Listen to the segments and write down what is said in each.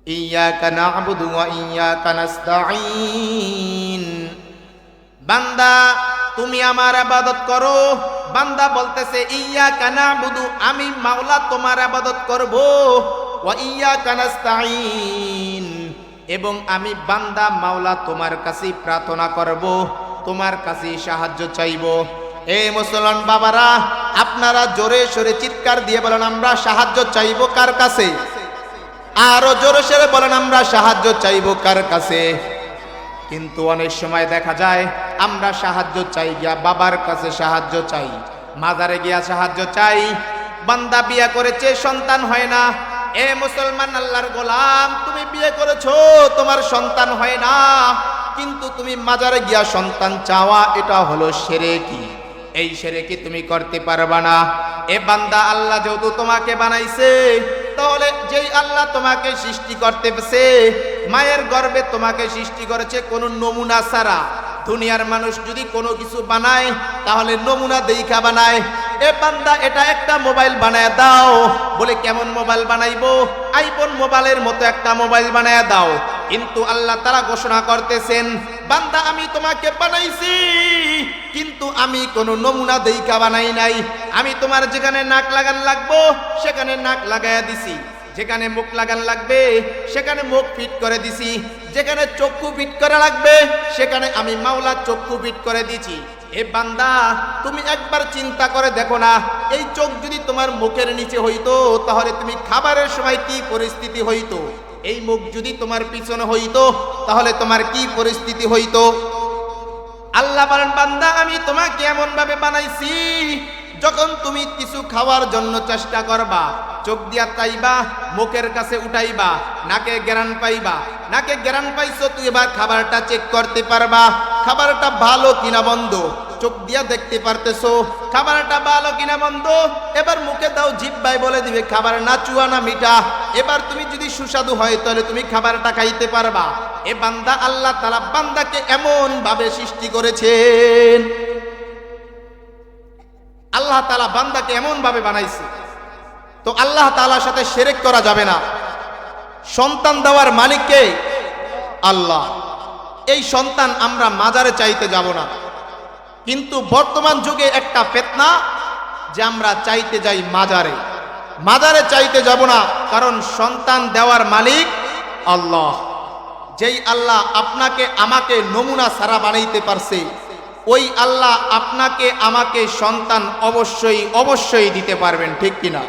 ইয়াকা না'বুদু ওয়া ইয়াকা নাস্তাঈন। বান্দা তুমি আমার ইবাদত করো। বান্দা বলতেছে ইয়াকা না'বুদু, আমি মাওলা তোমার ইবাদত করব, ওয়া ইয়াকা নাস্তাঈন, এবং আমি বান্দা মাওলা তোমার কাছে প্রার্থনা করব, তোমার কাছে সাহায্য চাইব। এই মুসলমান বাবারা, আপনারা জোরে সোরে চিৎকার দিয়ে বলেন আমরা সাহায্য চাইব কার কাছে? আরো জোরে সোরে বলেন আমরা সাহায্য চাইব কার কাছে? কিন্তু অনেক সময় দেখা যায় আমরা সাহায্য চাই গিয়া বাবার কাছে সাহায্য চাই, মাজারে গিয়া সাহায্য চাই। বান্দা বিয়ে করেছে, সন্তান হয় না। এ মুসলমান আল্লাহর গোলাম, তুমি বিয়ে করেছো, তোমার সন্তান হয় না, কিন্তু তুমি মাজারে গিয়া সন্তান চাওয়া, এটা হলো শিরকি। এই শিরকি তুমি করতে পারবা না। এ বান্দা, আল্লাহ যেহেতু তোমাকে বানাইছে, তাহলে যেই আল্লাহ তোমাকে সৃষ্টি করতেছে, মায়ের গর্ভে তোমাকে সৃষ্টি করেছে কোনো নমুনা ছাড়া। দুনিয়ার মানুষ যদি কোনো কিছু বানায় তাহলে নমুনা দেখা বানায়। এ বান্দা, এটা একটা মোবাইল বানায় দাও, বলে কেমন মোবাইল বানাইবো? আইফোন মোবাইলের মতো একটা মোবাইল বানায় দাও। কিন্তু আল্লাহ তাআলা ঘোষণা করতেছেন, বান্দা আমি তোমাকে বানাইছি, কিন্তু আমি কোনো নমুনা দেখা বানাই নাই। আমি তোমার যেখানে নাক লাগান লাগবো সেখানে নাক লাগাইয়া দিছি, যেখানে মুখ লাগান লাগবে সেখানে মুখ ফিট করে দিছি, যেখানে চক্ষু ফিট করা লাগবে সেখানে আমি মাওলা চক্ষু ফিট করে দিছি। এ বান্দা, তুমি একবার চিন্তা করে দেখো না, এই চোখ যদি তোমার মুখের নিচে হইতো তাহলে তুমি খাবারের সময় কি পরিস্থিতি হইতো? এই মুখ যদি তোমার পিছনে হইতো তাহলে তোমার কি পরিস্থিতি হইতো? আল্লাহ বলেন, বান্দা আমি তোমাকে এমন ভাবে বানাইছি, যখন তুমি কিছু খাওয়ার জন্য চেষ্টা করবা, চোখ দিয়া চাইবা, মুখের কাছে উঠাইবা, নাকে গ্রান পাইবা, নাকে গ্রান পাইছো, তুই এবার খাবারটা চেক করতে পারবা খাবারটা ভালো কিনা বন্ধ। চোখ দিয়া দেখতে পারতেছো খাবারটা ভালো কিনা বন্ধ। এবার মুখে দাও, জিহ্বায় বলে দিবে খাবার না চুয়া না মিঠা। এবার তুমি যদি সুস্বাদু হয় তাহলে তুমি খাবারটা খাইতে পারবা। এ বান্দা, আল্লাহ তাআলা বান্দাকে এমন ভাবে সৃষ্টি করেছেন, আল্লাহ তাআলা বান্দাকে এমন ভাবে বানাইছে। তো আল্লাহ তাআলার সাথে শিরক করা যাবে না। সন্তান দেওয়ার মালিক কে? আল্লাহ। এই সন্তান আমরা মাজারে চাইতে যাব না, কিন্তু বর্তমান যুগে একটা ফিতনা যে আমরা চাইতে যাই মাজারে। মাজারে চাইতে যাব না, কারণ সন্তান দেওয়ার মালিক আল্লাহ। যেই আল্লাহ আপনাকে আমাকে নমুনা ছাড়া বানাইতে পারছে, ওই আল্লাহ আপনাকে আমাকে সন্তান অবশ্যই অবশ্যই দিতে পারবেন, ঠিক কিনা?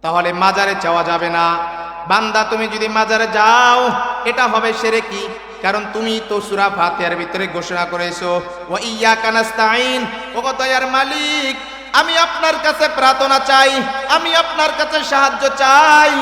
তাহলে মাজারে চাওয়া যাবে না। বান্দা, তুমি যদি মাজারে যাও এটা হবে শিরকি, কারণ তুমি তো সূরা ফাতিহার ভিতরে ঘোষণা করেছো ওয়া ইয়্যাকা নাস্তাঈন, ওগো দয়ার মালিক আমি আপনার কাছে প্রার্থনা চাই, আমি আপনার কাছে সাহায্য চাই।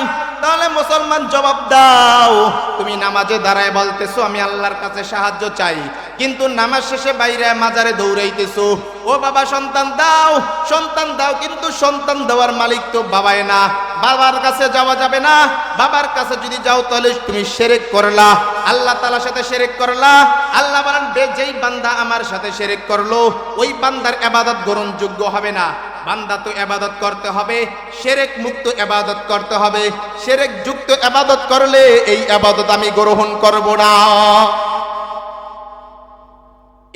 তাহলে মুসলমান জবাব দাও, তুমি নামাজে দাঁড়ায় বলতেছো আমি আল্লাহর কাছে সাহায্য চাই, কিন্তু নামাজ শেষে বাইরে মাজারে দৌড়াইতেছো, ও বাবা সন্তান দাও, সন্তান দাও, কিন্তু সন্তান দেওয়ার মালিক তো বাবাই না। বাবার কাছে যাওয়া যাবে না। বাবার কাছে যদি যাও তাহলে তুমি শিরক করলা, আল্লাহ তাআলার সাথে শিরক করলা। আল্লাহ বলেন, যেই বান্দা আমার সাথে শিরক করলো ওই বান্দার ইবাদত গ্রহণযোগ্য হবে না। বান্দা তো ইবাদত করতে হবে, শিরক মুক্ত ইবাদত করতে হবে। শিরক যুক্ত ইবাদত করলে এই ইবাদত আমি গ্রহণ করব না।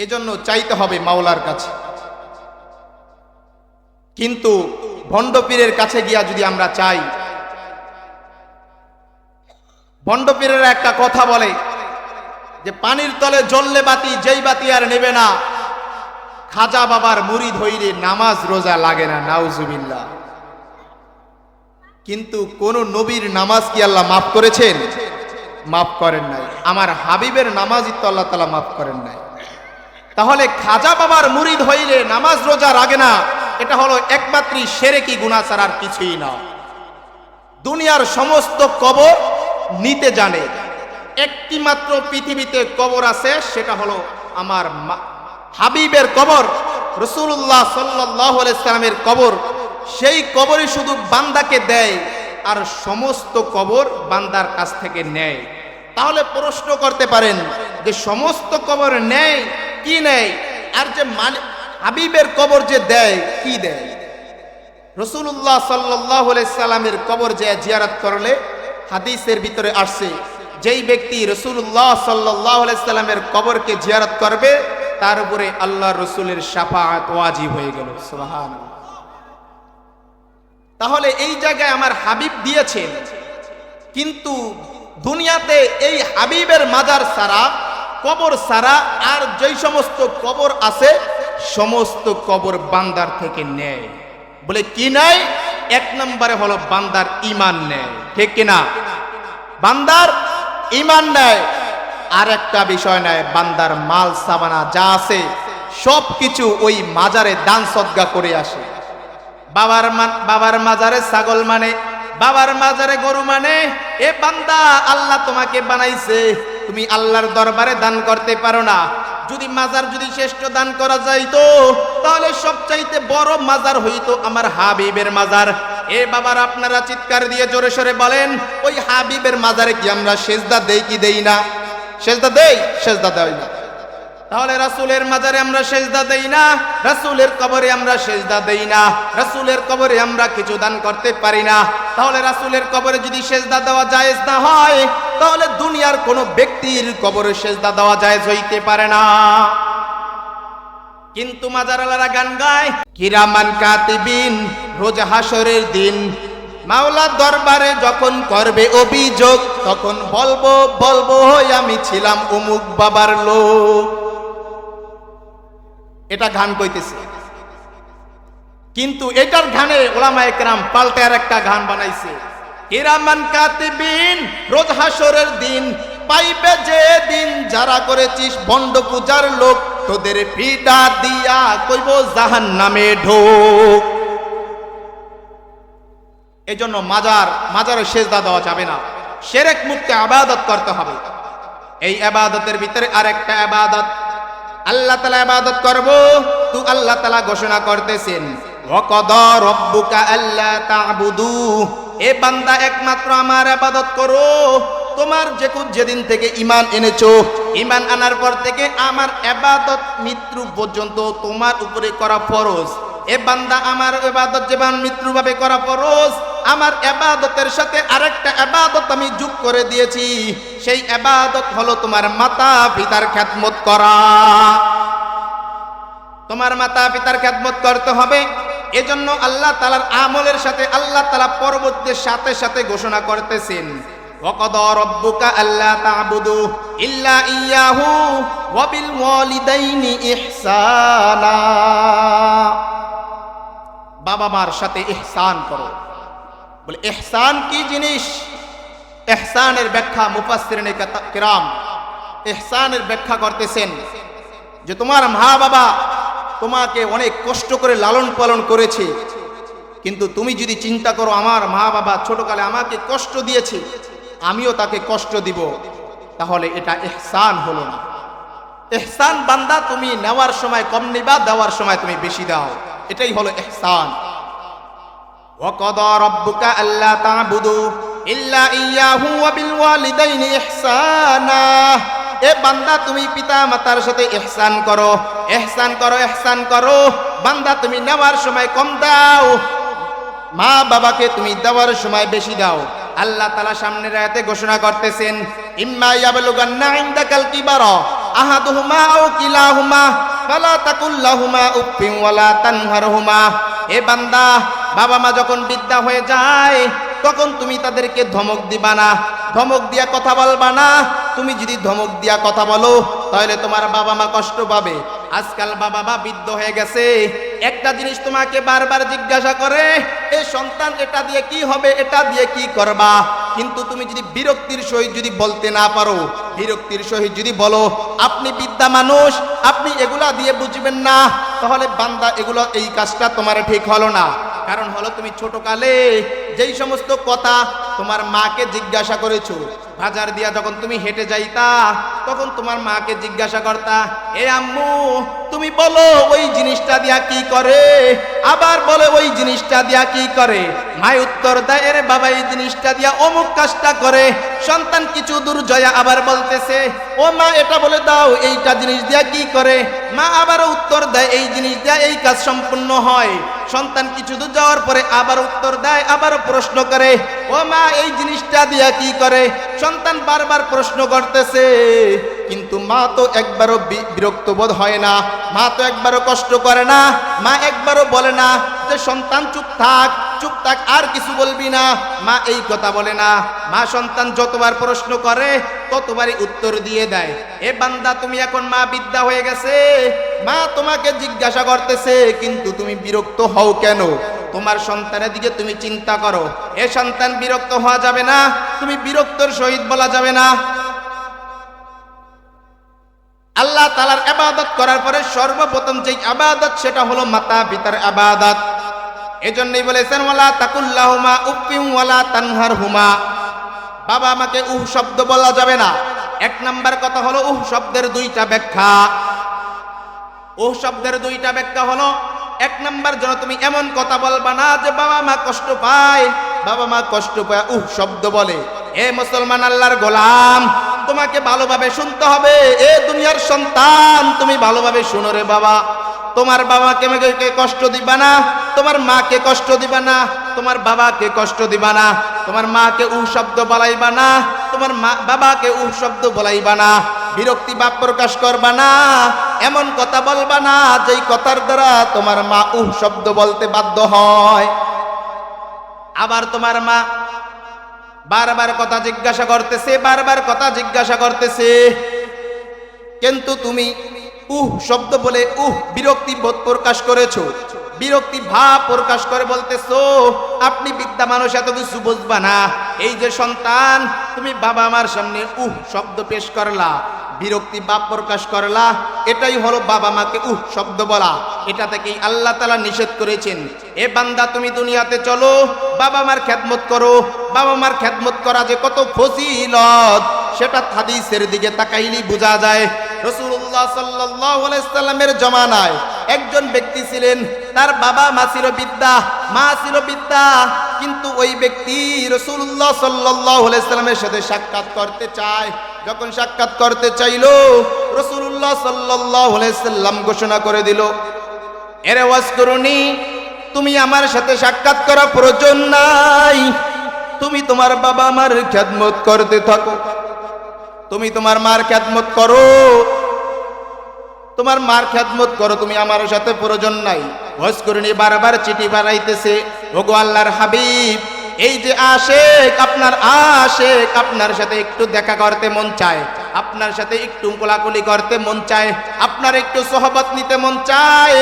এজন্য চাইতে হবে মাওলার কাছে। কিন্তু ভণ্ড পীরের কাছে গিয়া যদি আমরা চাই, ভণ্ড পীরেরা একটা কথা বলে যে পানির তলে জ্বললে বাতি, যেই বাতি আর নেবে না। খাজা বাবার মুরিদ হইলে নামাজ রোজা লাগে না, নাউজুবিল্লাহ। কিন্তু কোন নবীর নামাজ কি আল্লাহ মাফ করেছেন? মাফ করেন নাই। আমার হাবিবের নামাজই তো আল্লাহ তাআলা মাফ করেন নাই। তাহলে খাজা বাবার মুরিদ হইলে নামাজ রোজা লাগে না, এটা হলো একমাত্র শিরকি গুনাহ ছাড়া আর কিছুই না। দুনিয়ার সমস্ত কবর নিতে জানে, একটি মাত্র পৃথিবীতে কবর আছে, সেটা হলো আমার হাবিবের কবর, রাসূলুল্লাহ সাল্লাল্লাহু আলাইহি সাল্লামের কবর। সেই কবরই শুধু বান্দাকে দেয়, আর সমস্ত কবর বান্দার কাছ থেকে নেয়। তাহলে প্রশ্ন করতে পারেন যে সমস্ত কবর নেয়, কি নেয়? আর যে হাবিবের কবর যে দেয়, কি দেয়? রাসূলুল্লাহ সাল্লাল্লাহু আলাইহি সাল্লামের কবর যে জিয়ারত করলে হাদিসের ভিতরে আসছে, যেই ব্যক্তি রাসূলুল্লাহ সাল্লাল্লাহু আলাইহি সাল্লামের কবরকে জিয়ারত করবে তার উপরে আল্লাহ রাসূলের শাফাআত ওয়াজিব হয়ে গেল। সুবহানাল্লাহ। তাহলে এই জায়গায় আমার হাবিব দিয়েছেন, কিন্তু দুনিয়াতে এই হাবিবের মাজার ছাড়া, কবর ছাড়া আর যেই সমস্ত কবর আছে সমস্ত কবর বান্দার থেকে নেয়। বলে কি নেয়? এক নম্বরে হলো বান্দার ঈমান নেয়, ঠিক কিনা? বান্দার ঈমান নেয়। আর একটা বিষয় নেয়, বান্দার মাল সামানা যা আছে সব কিছু ওই মাজারে দান সদকা করে আসে। বাবার মাজারে ছাগল মানে, বাবার মাজারে গরু মানে, এ বান্দা আল্লাহ তোমাকে বানাইছে, তুমি আল্লাহর দরবারে দান করতে পারো না। যদি মাজার যদি শ্রেষ্ঠ দান করা যাইতো তাহলে সবচাইতে বড় মাজার হইতো আমার হাবিবের মাজার। এ বাবার আপনারা চিৎকার দিয়ে জোরে সোরে বলেন, ওই হাবিবের মাজারে কি আমরা সেজদা দেই কি দেই না? সেজদা দেই? সেজদা দেই না। তাহলে রাসূলের মাজারে আমরা সেজদা দেই না, রাসূলের কবরে আমরা সেজদা দেই না, রাসূলের কবরে আমরা কিছু দান করতে পারি না। তাহলে রাসূলের কবরে যদি সেজদা দেওয়া জায়েজ না হয় তাহলে দুনিয়ার কোনো ব্যক্তির কবরে সেজদা দেওয়া জায়েজ হইতে পারে না। কিন্তু মাজারওয়ালারা গান গায়, কিরামান কাতিবিন, রোজ হাসরের দিন মাওলার দরবারে যখন করবে অভিযোগ তখন বলবো বলবো আমি ছিলাম অমুক বাবার লোক। এটা গান কইতেছে, কিন্তু এটার গানে উলামায়ে কেরাম পাল্টে আর একটা গান বানাইছে, কিরামান কাতিবিন, রোজ হাসরের দিন পাইবে যে দিন যারা করেছিস বন্ড পূজার লোক, তোদের ফিদা দিয়া কইব জাহান্নামে ঢোক। এজন্য মাজারে সেজদা দেওয়া যাবে না, শিরক মুক্ত ইবাদত করতে হবে। এই ইবাদতের ভিতরে আরেকটা ইবাদত, আল্লাহ তাআলা ইবাদত করব, তো আল্লাহ তাআলা ঘোষণা করতেছেন, ওয়া কাদা রাব্বুকা আল্লা তা'বুদু, এ বান্দা একমাত্র আমার ইবাদত করো। তোমার যেদিন থেকে ঈমান এনেছো, ঈমান আনার পর থেকে আমার ইবাদত মৃত্যু পর্যন্ত তোমার উপরে করা ফরজ। এ বান্দা আমার ইবাদত যেমন মৃত্যুভাবে করা ফরজ, আমার ইবাদতের সাথে আরেকটা ইবাদত আমি যোগ করে দিয়েছি, সেই ইবাদত হলো তোমার মাতা পিতার খেদমত করা। তোমার মাতা পিতার খেদমত করতে হবে। এজন্য আল্লাহ তাআলার আমলের সাথে আল্লাহ তাআলা পরবর্তীর সাথে সাথে ঘোষণা করতেছেন, ওয়া কাদা রাব্বুকা আল্লা তা'বুদু ইল্লা ইয়াহু ওয়া বিল ওয়ালিদাইনি ইহসানা, বাবা মার সাথে ইহসান করো। বলে ইহসান কি জিনিস? ইহসানের ব্যাখ্যা মুফাসসিরিনে কিরাম ইহসানের ব্যাখ্যা করতেছেন যে তোমার মা বাবা তোমাকে অনেক কষ্ট করে লালন পালন করেছে, কিন্তু তুমি যদি চিন্তা করো আমার মা বাবা ছোটকালে আমাকে কষ্ট দিয়েছে, আমিও তাকে কষ্ট দিব, তাহলে এটা ইহসান হলো না। ইহসান বান্দা তুমি নেওয়ার সময় কম নিবা, দেওয়ার সময় তুমি বেশি দাও, এটাই হলো ইহসান। ওয়া কাদা রাব্বুকা আল্লা তা'বুদু ইল্লা ইয়াহু ওয়া বিল ওয়ালিদাইনি ইহসানা, এ বান্দা তুমি পিতা মাতার সাথে ইহসান করো, ইহসান করো, ইহসান করো। বান্দা তুমি নেওয়ার সময় কম দাও, মা বাবাকে তুমি দেওয়ার সময় বেশি দাও। আল্লাহ তাআলা সামনের আয়াতে ঘোষণা করতেছেন, ইম্মা ইয়াবলুগান্না ইনদাকাল কিবারা আহাদুহুমা আও কিলাহুমা ফালা তাকুল লাহুমা উফফিন ওয়ালা তানহারহুমা, এ বান্দা বাবা মা যখন বৃদ্ধা হয়ে যায় তখন তুমি তাদেরকে ধমক দিবা না, ধমক দিয়া কথা বলবা না। তুমি যদি ধমক দিয়া কথা বলো তাহলে তোমার বাবা মা কষ্ট পাবে। আজকাল বাবা মা বৃদ্ধ হয়ে গেছে, একটা জিনিস তোমাকে বারবার জিজ্ঞাসা করে, এ সন্তান এটা দিয়ে কি হবে, এটা দিয়ে কি করবা, কিন্তু তুমি যদি বিরক্তির সহিত যদি বলতে না পারো, বিরক্তির সহিত যদি বলো আপনি বৃদ্ধা মানুষ, আপনি এগুলা দিয়ে বুঝবেন না, তাহলে বান্দা এগুলো এই কাজটা তোমার ঠিক হলো না। কারণ হলো তুমি ছোটকালে যেই সমস্ত কথা তোমার মাকে জিজ্ঞাসা করেছো, বাজার দিয়া যখন তুমি হেঁটে যাইতা তখন তোমার মাকে জিজ্ঞাসা করতা, এ আম্মু তুমি বলো ওই জিনিসটা দিয়া কি করে, আবার বলে ওই জিনিসটা দিয়া কি করে, মায় উত্তর দেয়, এর বাবা এই জিনিসটা দিয়া অমুক কাজটা করে। সন্তান কিছু দূর জয়া আবার বলতেছে, ও মা এটা বলে দাও এইটা জিনিস দিয়া কি করে, মা আবার উত্তর দেয় এই জিনিস দিয়া এই কাজ সম্পূর্ণ হয়। সন্তান কিছু দূর যাওয়ার পরে আবার উত্তর দেয়, আবার প্রশ্ন করে, ও মা এই জিনিসটা দিয়া কি করে? সন্তান বারবার প্রশ্ন করতেছে, কিন্তু মা তো একবারও বিরক্ত বোধ হয় না, মা তো একবারও কষ্ট করে না, মা একবারও বলে না যে সন্তান চুপ থাক চুপ থাক, আর কিছু বলবি না, মা এই কথা বলে না। মা সন্তান যতবার প্রশ্ন করে ততবারই উত্তর দিয়ে দেয়। এ বান্দা, তুমি এখন মা বিদ্যা হয়ে গেছে, মা তোমাকে জিজ্ঞাসা করতেছে, কিন্তু তুমি বিরক্ত হও কেন? তোমার সন্তানের দিকে তুমি চিন্তা করো। এ সন্তান বিরক্ত হওয়া যাবে না, তুমি বিরক্তর সহিত বলা যাবে না। আল্লাহ তাআলার ইবাদত করার পরে সর্বপ্রথম যে ইবাদত সেটা হলো মাতা পিতার ইবাদত। এজন্যই বলেছেন, ওয়ালা তাকুল্লাহুমা উফিন ওয়ালা তানহারহুমা। বাবা আমাকে উহ শব্দ বলা যাবে না। এক নাম্বার কথা হলো উহ শব্দের দুইটা ব্যাখ্যা। উহ শব্দের দুইটা ব্যাখ্যা হলো, এক নাম্বার যেন তুমি এমন কথা বলবা না যে বাবা মা কষ্ট পায়, বাবা মা কষ্ট পায় উহ শব্দ বলে। এ মুসলমান আল্লাহর গোলাম, তোমাকে ভালোভাবে শুনতে হবে। এ দুনিয়ার সন্তান, তুমি ভালোভাবে শুনো রে বাবা। তোমার বাবাকে আমাকে কষ্ট দিবা না, তোমার মাকে কষ্ট দিবা না, তোমার বাবাকে কষ্ট দিবা না, তোমার মাকে উহ শব্দ বলাইবা না, তোমার মা বাবাকে উহ শব্দ বলাইবা না, বিরক্তি ভাব প্রকাশ করবা না, এমন কথা বলবা না যেই কথার দ্বারা তোমার মা উহ শব্দ বলতে বাধ্য হয়। আবার তোমার মা বারবার কথা জিজ্ঞাসা করতেছে, বারবার কথা জিজ্ঞাসা করতেছে, কিন্তু তুমি উহ শব্দ বলে বিরক্তি বোধ প্রকাশ করেছো, বিরক্তি ভাব প্রকাশ করে বলতেছো আপনি বিদ্যা মানুষ, এত কিছু বুঝবা না। এই যে সন্তান, তুমি বাবা আমার সামনে শব্দ পেশ করলা, বিরক্তি ভাব প্রকাশ করলা, এটাই হলো বাবা মাকে শব্দ বলা। এটা থেকেই আল্লাহ তাআলা নিষেধ করেছেন, এ বান্দা তুমি দুনিয়াতে চলো, বাবা মার খেদমত করো। বাবা মার খেদমত করা যে কত ফজিলত, সেটা হাদিসের দিকে তাকাইলি বোঝা যায়। রাসূলুল্লাহ সাল্লাল্লাহু আলাইহি সাল্লামের জমানায় একজন ব্যক্তি ছিলেন, তার বাবা মা ছিল বিদ্যা, মা ছিল বিদ্যা, কিন্তু ওই ব্যক্তি রাসূলুল্লাহ সাল্লাল্লাহু আলাইহি সাল্লামের সাথে সাক্ষাৎ করতে চায়। যখন সাক্ষাৎ করতে চাইলো, রাসূলুল্লাহ সাল্লাল্লাহু আলাইহি সাল্লাম ঘোষণা করে দিল, এরে ওয়াজকুরুনি, তুমি আমার সাথে সাক্ষাৎ করা প্রয়োজন নাই, তুমি তোমার বাবা মার খেদমত করতে থাকো, তুমি তোমার মার খেদমত করো, তোমার মার খেদমত করো, তুমি আমার সাথে প্রয়োজন নাই। ওয়াজকুরুনি বারবার চিঠি বানাইতেছে, ওগো আল্লাহর হাবিব, এই যে আশেক, আপনার আশেক, আপনার সাথে একটু দেখা করতে মন চায়, আপনার সাথে একটু কোলাকুলি করতে মন চায়, আপনার একটু সোহবত নিতে মন চায়,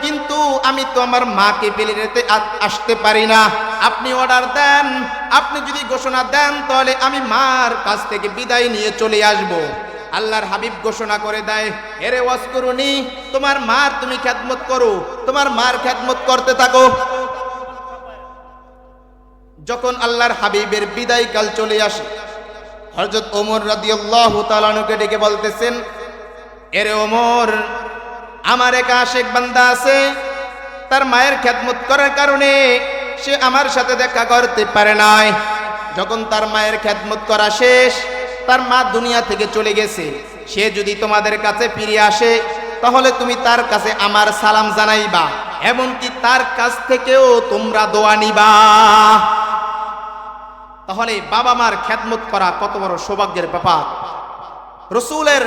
কিন্তু আমি তো আমার মাকে পেলে নিতে আসতে পারি না। আপনি অর্ডার দেন, আপনি যদি ঘোষণা দেন, তাহলে আমি মার কাছ থেকে বিদায় নিয়ে চলে আসব। আল্লাহর হাবিব ঘোষণা করে দেয়, এরে ওয়াজকুরুনি, তোমার মার তুমি খেদমত করো, তোমার মার খেদমত করতে থাকো। যখন আল্লাহর হাবিবের বিদায় কাল চলে আসে, হযরত ওমর রাদিয়াল্লাহু তাআলা আনহুকে ডেকে বলতেছেন, এরে ওমর, আমার এক আশেক বান্দা আছে, তার মায়ের খেদমত করার কারণে সে আমার সাথে দেখা করতে পারে নাই। যখন তার মায়ের খেদমত করা শেষ, তার মা দুনিয়া থেকে চলে গেছে, সে যদি তোমাদের কাছে ফিরে আসে, তাহলে তুমি তার কাছে আমার সালাম জানাইবা, এমনকি তার কাছ থেকেও তোমরা দোয়া নিবা। তাহলে বাবা মার খেদমত করা কত বড় সৌভাগ্যের ব্যাপার। রসুলের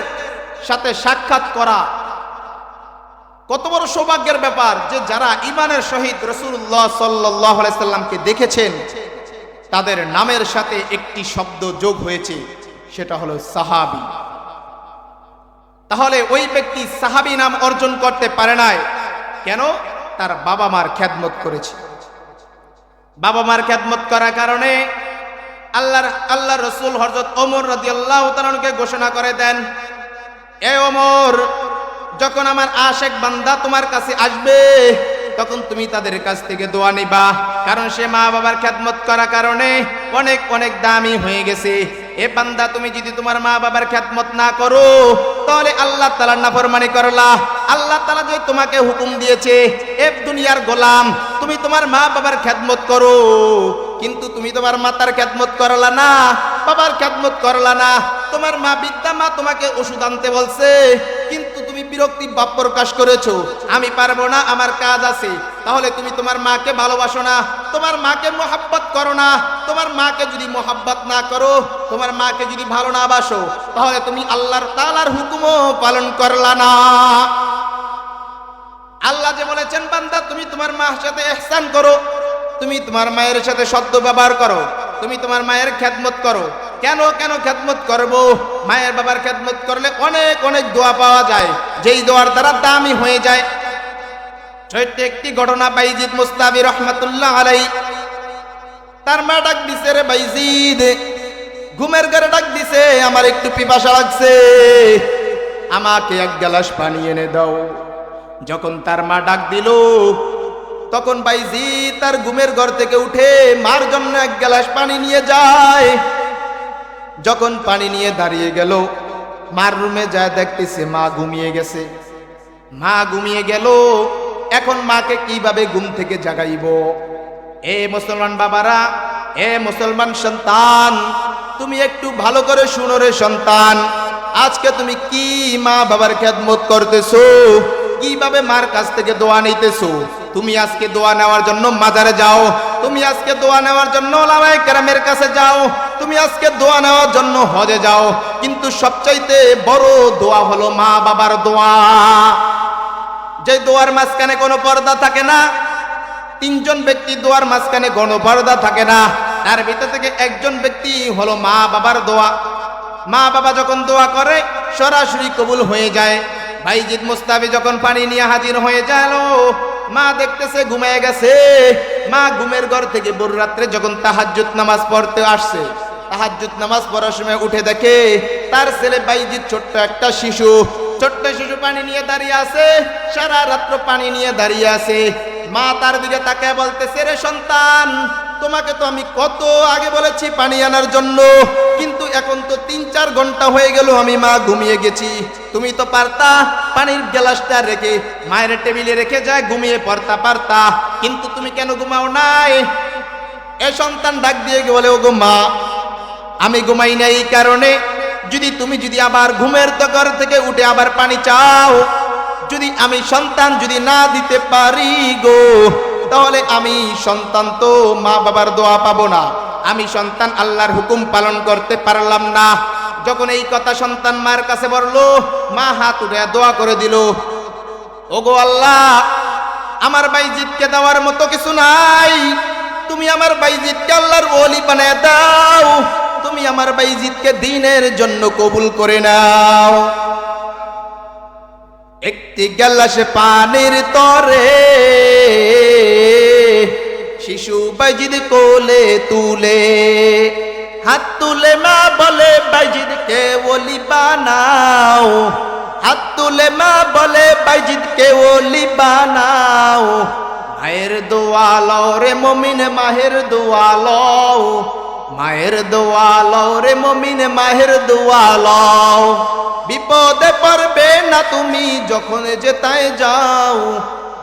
সাথে সাক্ষাৎ করা কত বড় সৌভাগ্যের ব্যাপার, যে যারা ঈমানের সহিত রাসূলুল্লাহ সাল্লাল্লাহু আলাইহি সাল্লামকে দেখেছেন, তাদের নামের সাথে একটি শব্দ যোগ হয়েছে, সেটা হলো সাহাবী। তাহলে ওই ব্যক্তি সাহাবী নাম অর্জন করতে পারে নাই কেন? তার বাবা মার খেদমত করেছে। বাবা মার খেদমত করার কারণে আল্লাহ রসুল হযরত ওমর রাদিয়াল্লাহু তাআলা আনহুকে ঘোষণা করে দেন, এ ওমর, যখন আমার আশেক বান্দা তোমার কাছে আসবে, তখন তুমি তাদের কাছ থেকে দোয়া নিবা, কারণ সে মা বাবার খেদমত করার কারণে অনেক অনেক দামি হয়ে গেছে। এ বান্দা, তুমি যদি তোমার মা বাবার খেদমত না করো, তাহলে আল্লাহ তাআলার নাফরমানি করলা। আল্লাহ তাআলা যে তোমাকে হুকুম দিয়েছে, এ দুনিয়ার গোলাম, তুমি তোমার মা বাবার খেদমত করো, কিন্তু তুমি তোমার মাতার খেদমত করলা না, বাবার খেদমত করলা না, তোমার মা বিদ্যা মা তোমাকে ওষুধ আনতে বলছে, কিন্তু তুমি বিরক্তি ভাব প্রকাশ করেছো, আমি পারবো না, আমার কাজ আছে। তাহলে তুমি তোমার মাকে ভালোবাসো না, তোমার মাকে মোহাব্বত করো না। তোমার মাকে যদি মোহাব্বত না করো, তোমার মাকে যদি ভালো না বাসো, তাহলে তুমি আল্লাহর তাআলার হুকুমও পালন করলা না। আল্লাহ যে বলেছেন বান্দা তুমি তোমার মার সাথে ইহসান করো, তুমি তোমার মায়ের সাথে সদ্য ব্যবহার করো, তুমি তোমার মায়ের খেদমত করো। কেন কেন খেদমত করব? মায়ের বাবার খেদমত করলে অনেক অনেক দোয়া পাওয়া যায়, যেই দোয়ার দ্বারা দামি হয়ে যায়। ছোট্ট একটি ঘটনা, বাইজিদ মুস্তাবি রহমাতুল্লাহ আলাইহি, তার মা ডাক দিছে, রে বাইজিদ, ঘুমের ঘরে ডাক দিছে, আমার একটু পিপাসা লাগছে, আমাকে এক গ্লাস পানি এনে দাও। যখন তার মা ডাক দিল, তখন বাইজিদ তার ঘুমের ঘর থেকে উঠে মার জন্য এক গ্লাস পানি নিয়ে যায়। যখন পানি নিয়ে দাঁড়িয়ে গেল, মার রুমে যায়, দেখতেছে মা ঘুমিয়ে গেছে। মা ঘুমিয়ে গেল, এখন মাকে কিভাবে ঘুম থেকে জাগাইব? এ মুসলমান বাবারা, এ মুসলমান সন্তান, তুমি একটু ভালো করে শুনো রে সন্তান, আজকে তুমি কি মা বাবার খেদমত করতেছো, কিভাবে মার কাছ থেকে দোয়া নিতেছো? তুমি আজকে দোয়া নেওয়ার জন্য মাজারে যাও, তুমি আজকে দোয়া নেওয়ার জন্য ওলামায়ে কেরামের কাছে যাও, তুমি আজকে দোয়া নেওয়ার জন্য হজে যাও, কিন্তু সবচাইতে বড় দোয়া হলো মা বাবার দোয়া। যে দোয়ার মাঝখানে কোনো পর্দা থাকে না, তিনজন ব্যক্তি দোয়ার মাঝখানে কোনো পর্দা থাকে না, তার ভিতর থেকে একজন ব্যক্তি হলো মা বাবার দোয়া। মা বাবা যখন দোয়া করে সরাসরি কবুল হয়ে যায়। বাইজিদ মুস্তাবি যখন পানি নিয়ে হাজির হয়ে গেল, মা দেখতেছে ঘুমিয়ে গেছে। মা ঘুমের ঘর থেকে ভোর রাত্রে যখন তাহাজ্জুদ নামাজ পড়তে আসছে, তাহাজ্জুদ নামাজ পড়ার সময় উঠে দেখে তার ছেলে বাইজিদ, ছোট্ট একটা শিশু, ছোট্ট শিশু পানি নিয়ে দাঁড়িয়ে আছে, সারা রাত্র পানি নিয়ে দাঁড়িয়ে আছে। মা তার দিকে তাকায় বলতেছে, রে সন্তান, তোমাকে তো আমি কত আগে বলেছি পানি আনার জন্য, কিন্তু এখন তো 3-4 ঘন্টা হয়ে গেল আমি মা ঘুমিয়ে গেছি। তুমি তো পারতা পানির গ্লাসটা রেখে মায়ের টেবিলে রেখে যায় ঘুমিয়ে পড়তা পারতা, কিন্তু তুমি কেন ঘুমাও নাই? এ সন্তান ডাক দিয়ে বলে, ওগো মা, আমি ঘুমাই নাই এই কারণে, যদি আবার ঘুমের ঘর থেকে উঠে আবার পানি চাও, যদি আমি সন্তান যদি না দিতে পারি গো, তাহলে আমি সন্তান তো মা বাবার দোয়া পাবো না, আমি সন্তান আল্লাহর হুকুম পালন করতে পারলাম না। যখন এই কথা সন্তান মার কাছে বললো, মা হাত উঠে দোয়া করে দিল, ওগো আল্লাহ, আমার বাইজিদকে দেওয়ার মতো কিছু নাই, তুমি আমার বাইজিদকে আল্লাহর ওলি বানায় দাও, তুমি আমার বাইজিদকে দ্বীনের জন্য কবুল করে নাও। একটি গ্লাসে পানির তরে শিশু বাইজিদ কোলে তুলে, হাত তুলে মা বলে বাইজিদকে ওলি বানাও, হাত তুলে মা বলে বাইজিদকে ওলি বানাও। মায়ের দোয়া লও রে মুমিন, মাহের দোয়া লও, মায়ের দোয়া লও রে মুমিন, মাহের দোয়া লও। বিপদে পড়বে না তুমি যখন যেথায় যাও,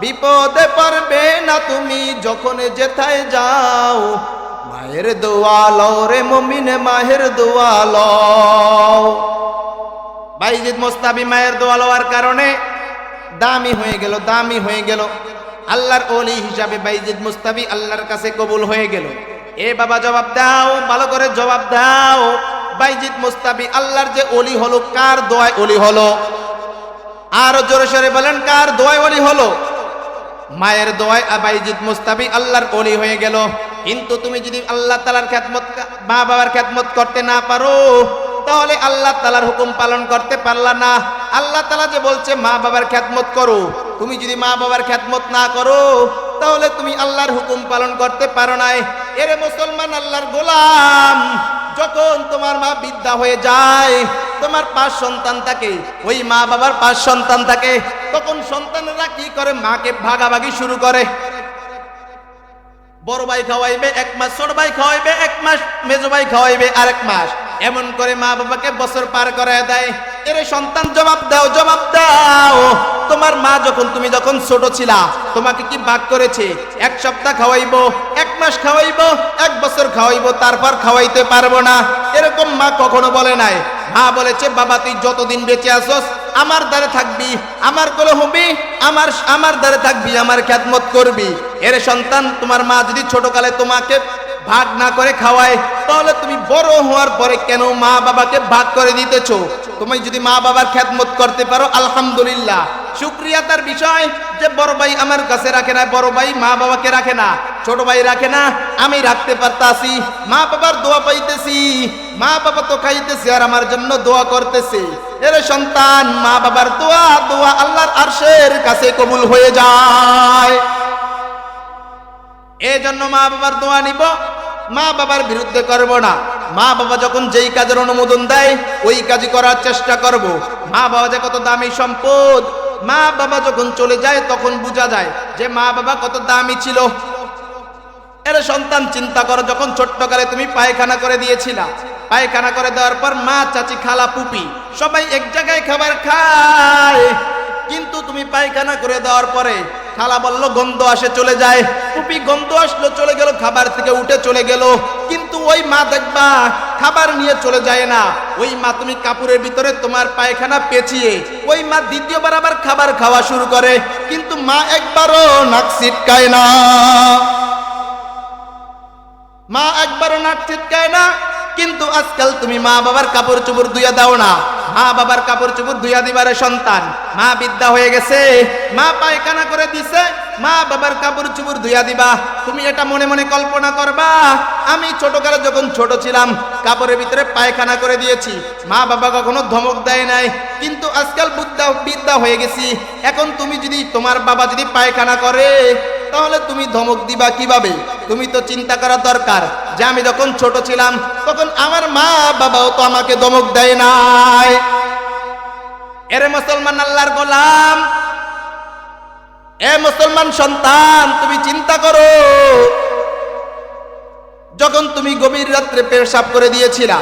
বিপদে পড়বে না তুমি যখন যেথায় যাও। মায়ের দোয়া লও রে মুমিন, মাহের দোয়া লও। বাইজিদ মুস্তাবি মায়ের দোয়া লওয়ার কারণে দামি হয়ে গেল, দামি হয়ে গেল। আল্লাহর ওলি হিসাবে বাইজিদ মুস্তাবি আল্লাহর কাছে কবুল হয়ে গেল। এ বাবা জবাব দাও, ভালো করে জবাব দাও, বাইজিদ মুস্তাবি আল্লাহর যে ওলি হলো, কার দোয়ায় ওলি হলো? আরো জোরে সরে বলেন, কার দোয়ায় ওলি হলো? মায়ের দোয়ায় বাইজিদ মুস্তাবি আল্লাহর ওলি হয়ে গেল। কিন্তু তুমি যদি আল্লাহ তাআলার খেদমত, মা বাবার খেদমত করতে না পারো, তাহলে আল্লাহ তাআলার হুকুম পালন করতে পারলা না। আল্লাহ তাআলা যে বলছে মা বাবার খেদমত করো, তুমি যদি মা বাবার খেদমত না করো, তাহলে তুমি আল্লাহর হুকুম পালন করতে পারো নাই। এরে মুসলমান, আল্লাহর গোলাম, যখন তোমার মা বৃদ্ধা হয়ে যায়, তোমার 5 সন্তান থাকে, ওই মা বাবার 5 সন্তান থাকে, তখন সন্তানেরা কি করে? মাকে ভাগাভাগি শুরু করে। বড় ভাই খাওয়াইবে 1 মাস, ছোট ভাই খাওয়াইবে 1 মাস, মেজো ভাই খাওয়াইবে আরেক মাস, এমন করে মা বাবাকে বছর পার করায় দেয়। এরে সন্তান জবাব দাও, জবাব দাও, তোমার মা তুমি যখন ছোট ছিলা, তোমাকে কি ভাগ করেছে? 1 সপ্তাহ খাওয়াইবো, 1 মাস খাওয়াইবো, 1 বছর খাওয়াইবো, তারপর খাওয়াইতে পারবো না, এরকম মা কখনো বলে নাই। মা বলেছে বাবা তুই যতদিন বেঁচে আসস আমার দ্বারে থাকবি, আমার কোলে হবি, আমার দ্বারে থাকবি, আমার খেদমত করবি। এর সন্তান, তোমার মা যদি ছোটকালে তোমাকে ভাগ না করে খাওয়ায়, তাহলে তুমি বড় হওয়ার পরে কেন মা বাবাকে ভাগ করে দিতেছো? তুমি যদি মা বাবার খেদমত করতে পারো আলহামদুলিল্লাহ, শুকরিয়া তার বিষয় যে বড় ভাই আমার কাছে রাখে না, বড় ভাই মা বাবাকে রাখে না, ছোট ভাই রাখে না, আমি রাখতে পারতাছি, মা বাবার দোয়া পাইতেছি, মা বাবা তো খাইতেছে আর আমার জন্য দোয়া করতেছে। এর সন্তান, মা বাবার দোয়া আল্লাহর আরশের কাছে কবুল হয়ে যায়। এই জন্য মা বাবার দোয়া নিব, মা বাবার বিরুদ্ধে করব না। মা বাবা যখন যেই কাজের অনুমোদন দেয় ওই কাজই করার চেষ্টা করব। মা বাবা যে কত দামি সম্পদ, মা বাবা যখন চলে যায় তখন বোঝা যায় যে মা বাবা কত দামি ছিল। এর সন্তান চিন্তা করো, যখন ছোট্টকালে তুমি পায়খানা করে দিয়েছিলা, পায়খানা করে দেওয়ার পর মা, চাচি, খালা, পুপি সবাই এক জায়গায় খাবার খায়, কিন্তু তুমি পায়খানা করে দেওয়ার পরে খালা বলল গন্ধ আসে চলে যায়, পুপি গন্ধ আসলো চলে গেল, খাবার থেকে উঠে চলে গেল, কিন্তু ওই মা দেখবা খাবার নিয়ে চলে যায় না। ওই মা, তুমি কাপড়ের ভিতরে তোমার পায়খানা পেঁচিয়ে ওই মা দ্বিতীয়বার আবার খাবার খাওয়া শুরু করে, কিন্তু মা একবারও নাক ছিটকায় না, মা একবারও নাক ছিটকায় না। কিন্তু আজকাল তুমি মা বাবার কাপড় চোপড় ধুইয়া দাও না। মা বাবার কাপড় চোপড় ধুইয়া দিবারে সন্তান, মা বিদ্যা হয়ে গেছে, মা পায়খানা করে দিছে, মা বাবার কাপড় চোপড় ধুইয়া দিবা। তুমি এটা মনে মনে কল্পনা করবা, আমি ছোটকালে যখন ছোট ছিলাম কাপড়ের ভিতরে পায়খানা করে দিয়েছি, মা বাবা কখনো ধমক দেয় নাই, কিন্তু আজকাল বিদ্যা হয়ে গেছি। এখন তুমি যদি, তোমার বাবা যদি পায়খানা করে, তাহলে তুমি ধমক দিবা কিভাবে? তুমি তো চিন্তা করা দরকার যে আমি যখন ছোট ছিলাম তখন আমার মা বাবাও তো আমাকে ধমক দেয় নাই। এরে মুসলমান আল্লাহর গোলাম, এ মুসলমান সন্তান, তুমি চিন্তা করো, যখন তুমি গভীর রাত্রে পেশাব করে দিয়েছিলা,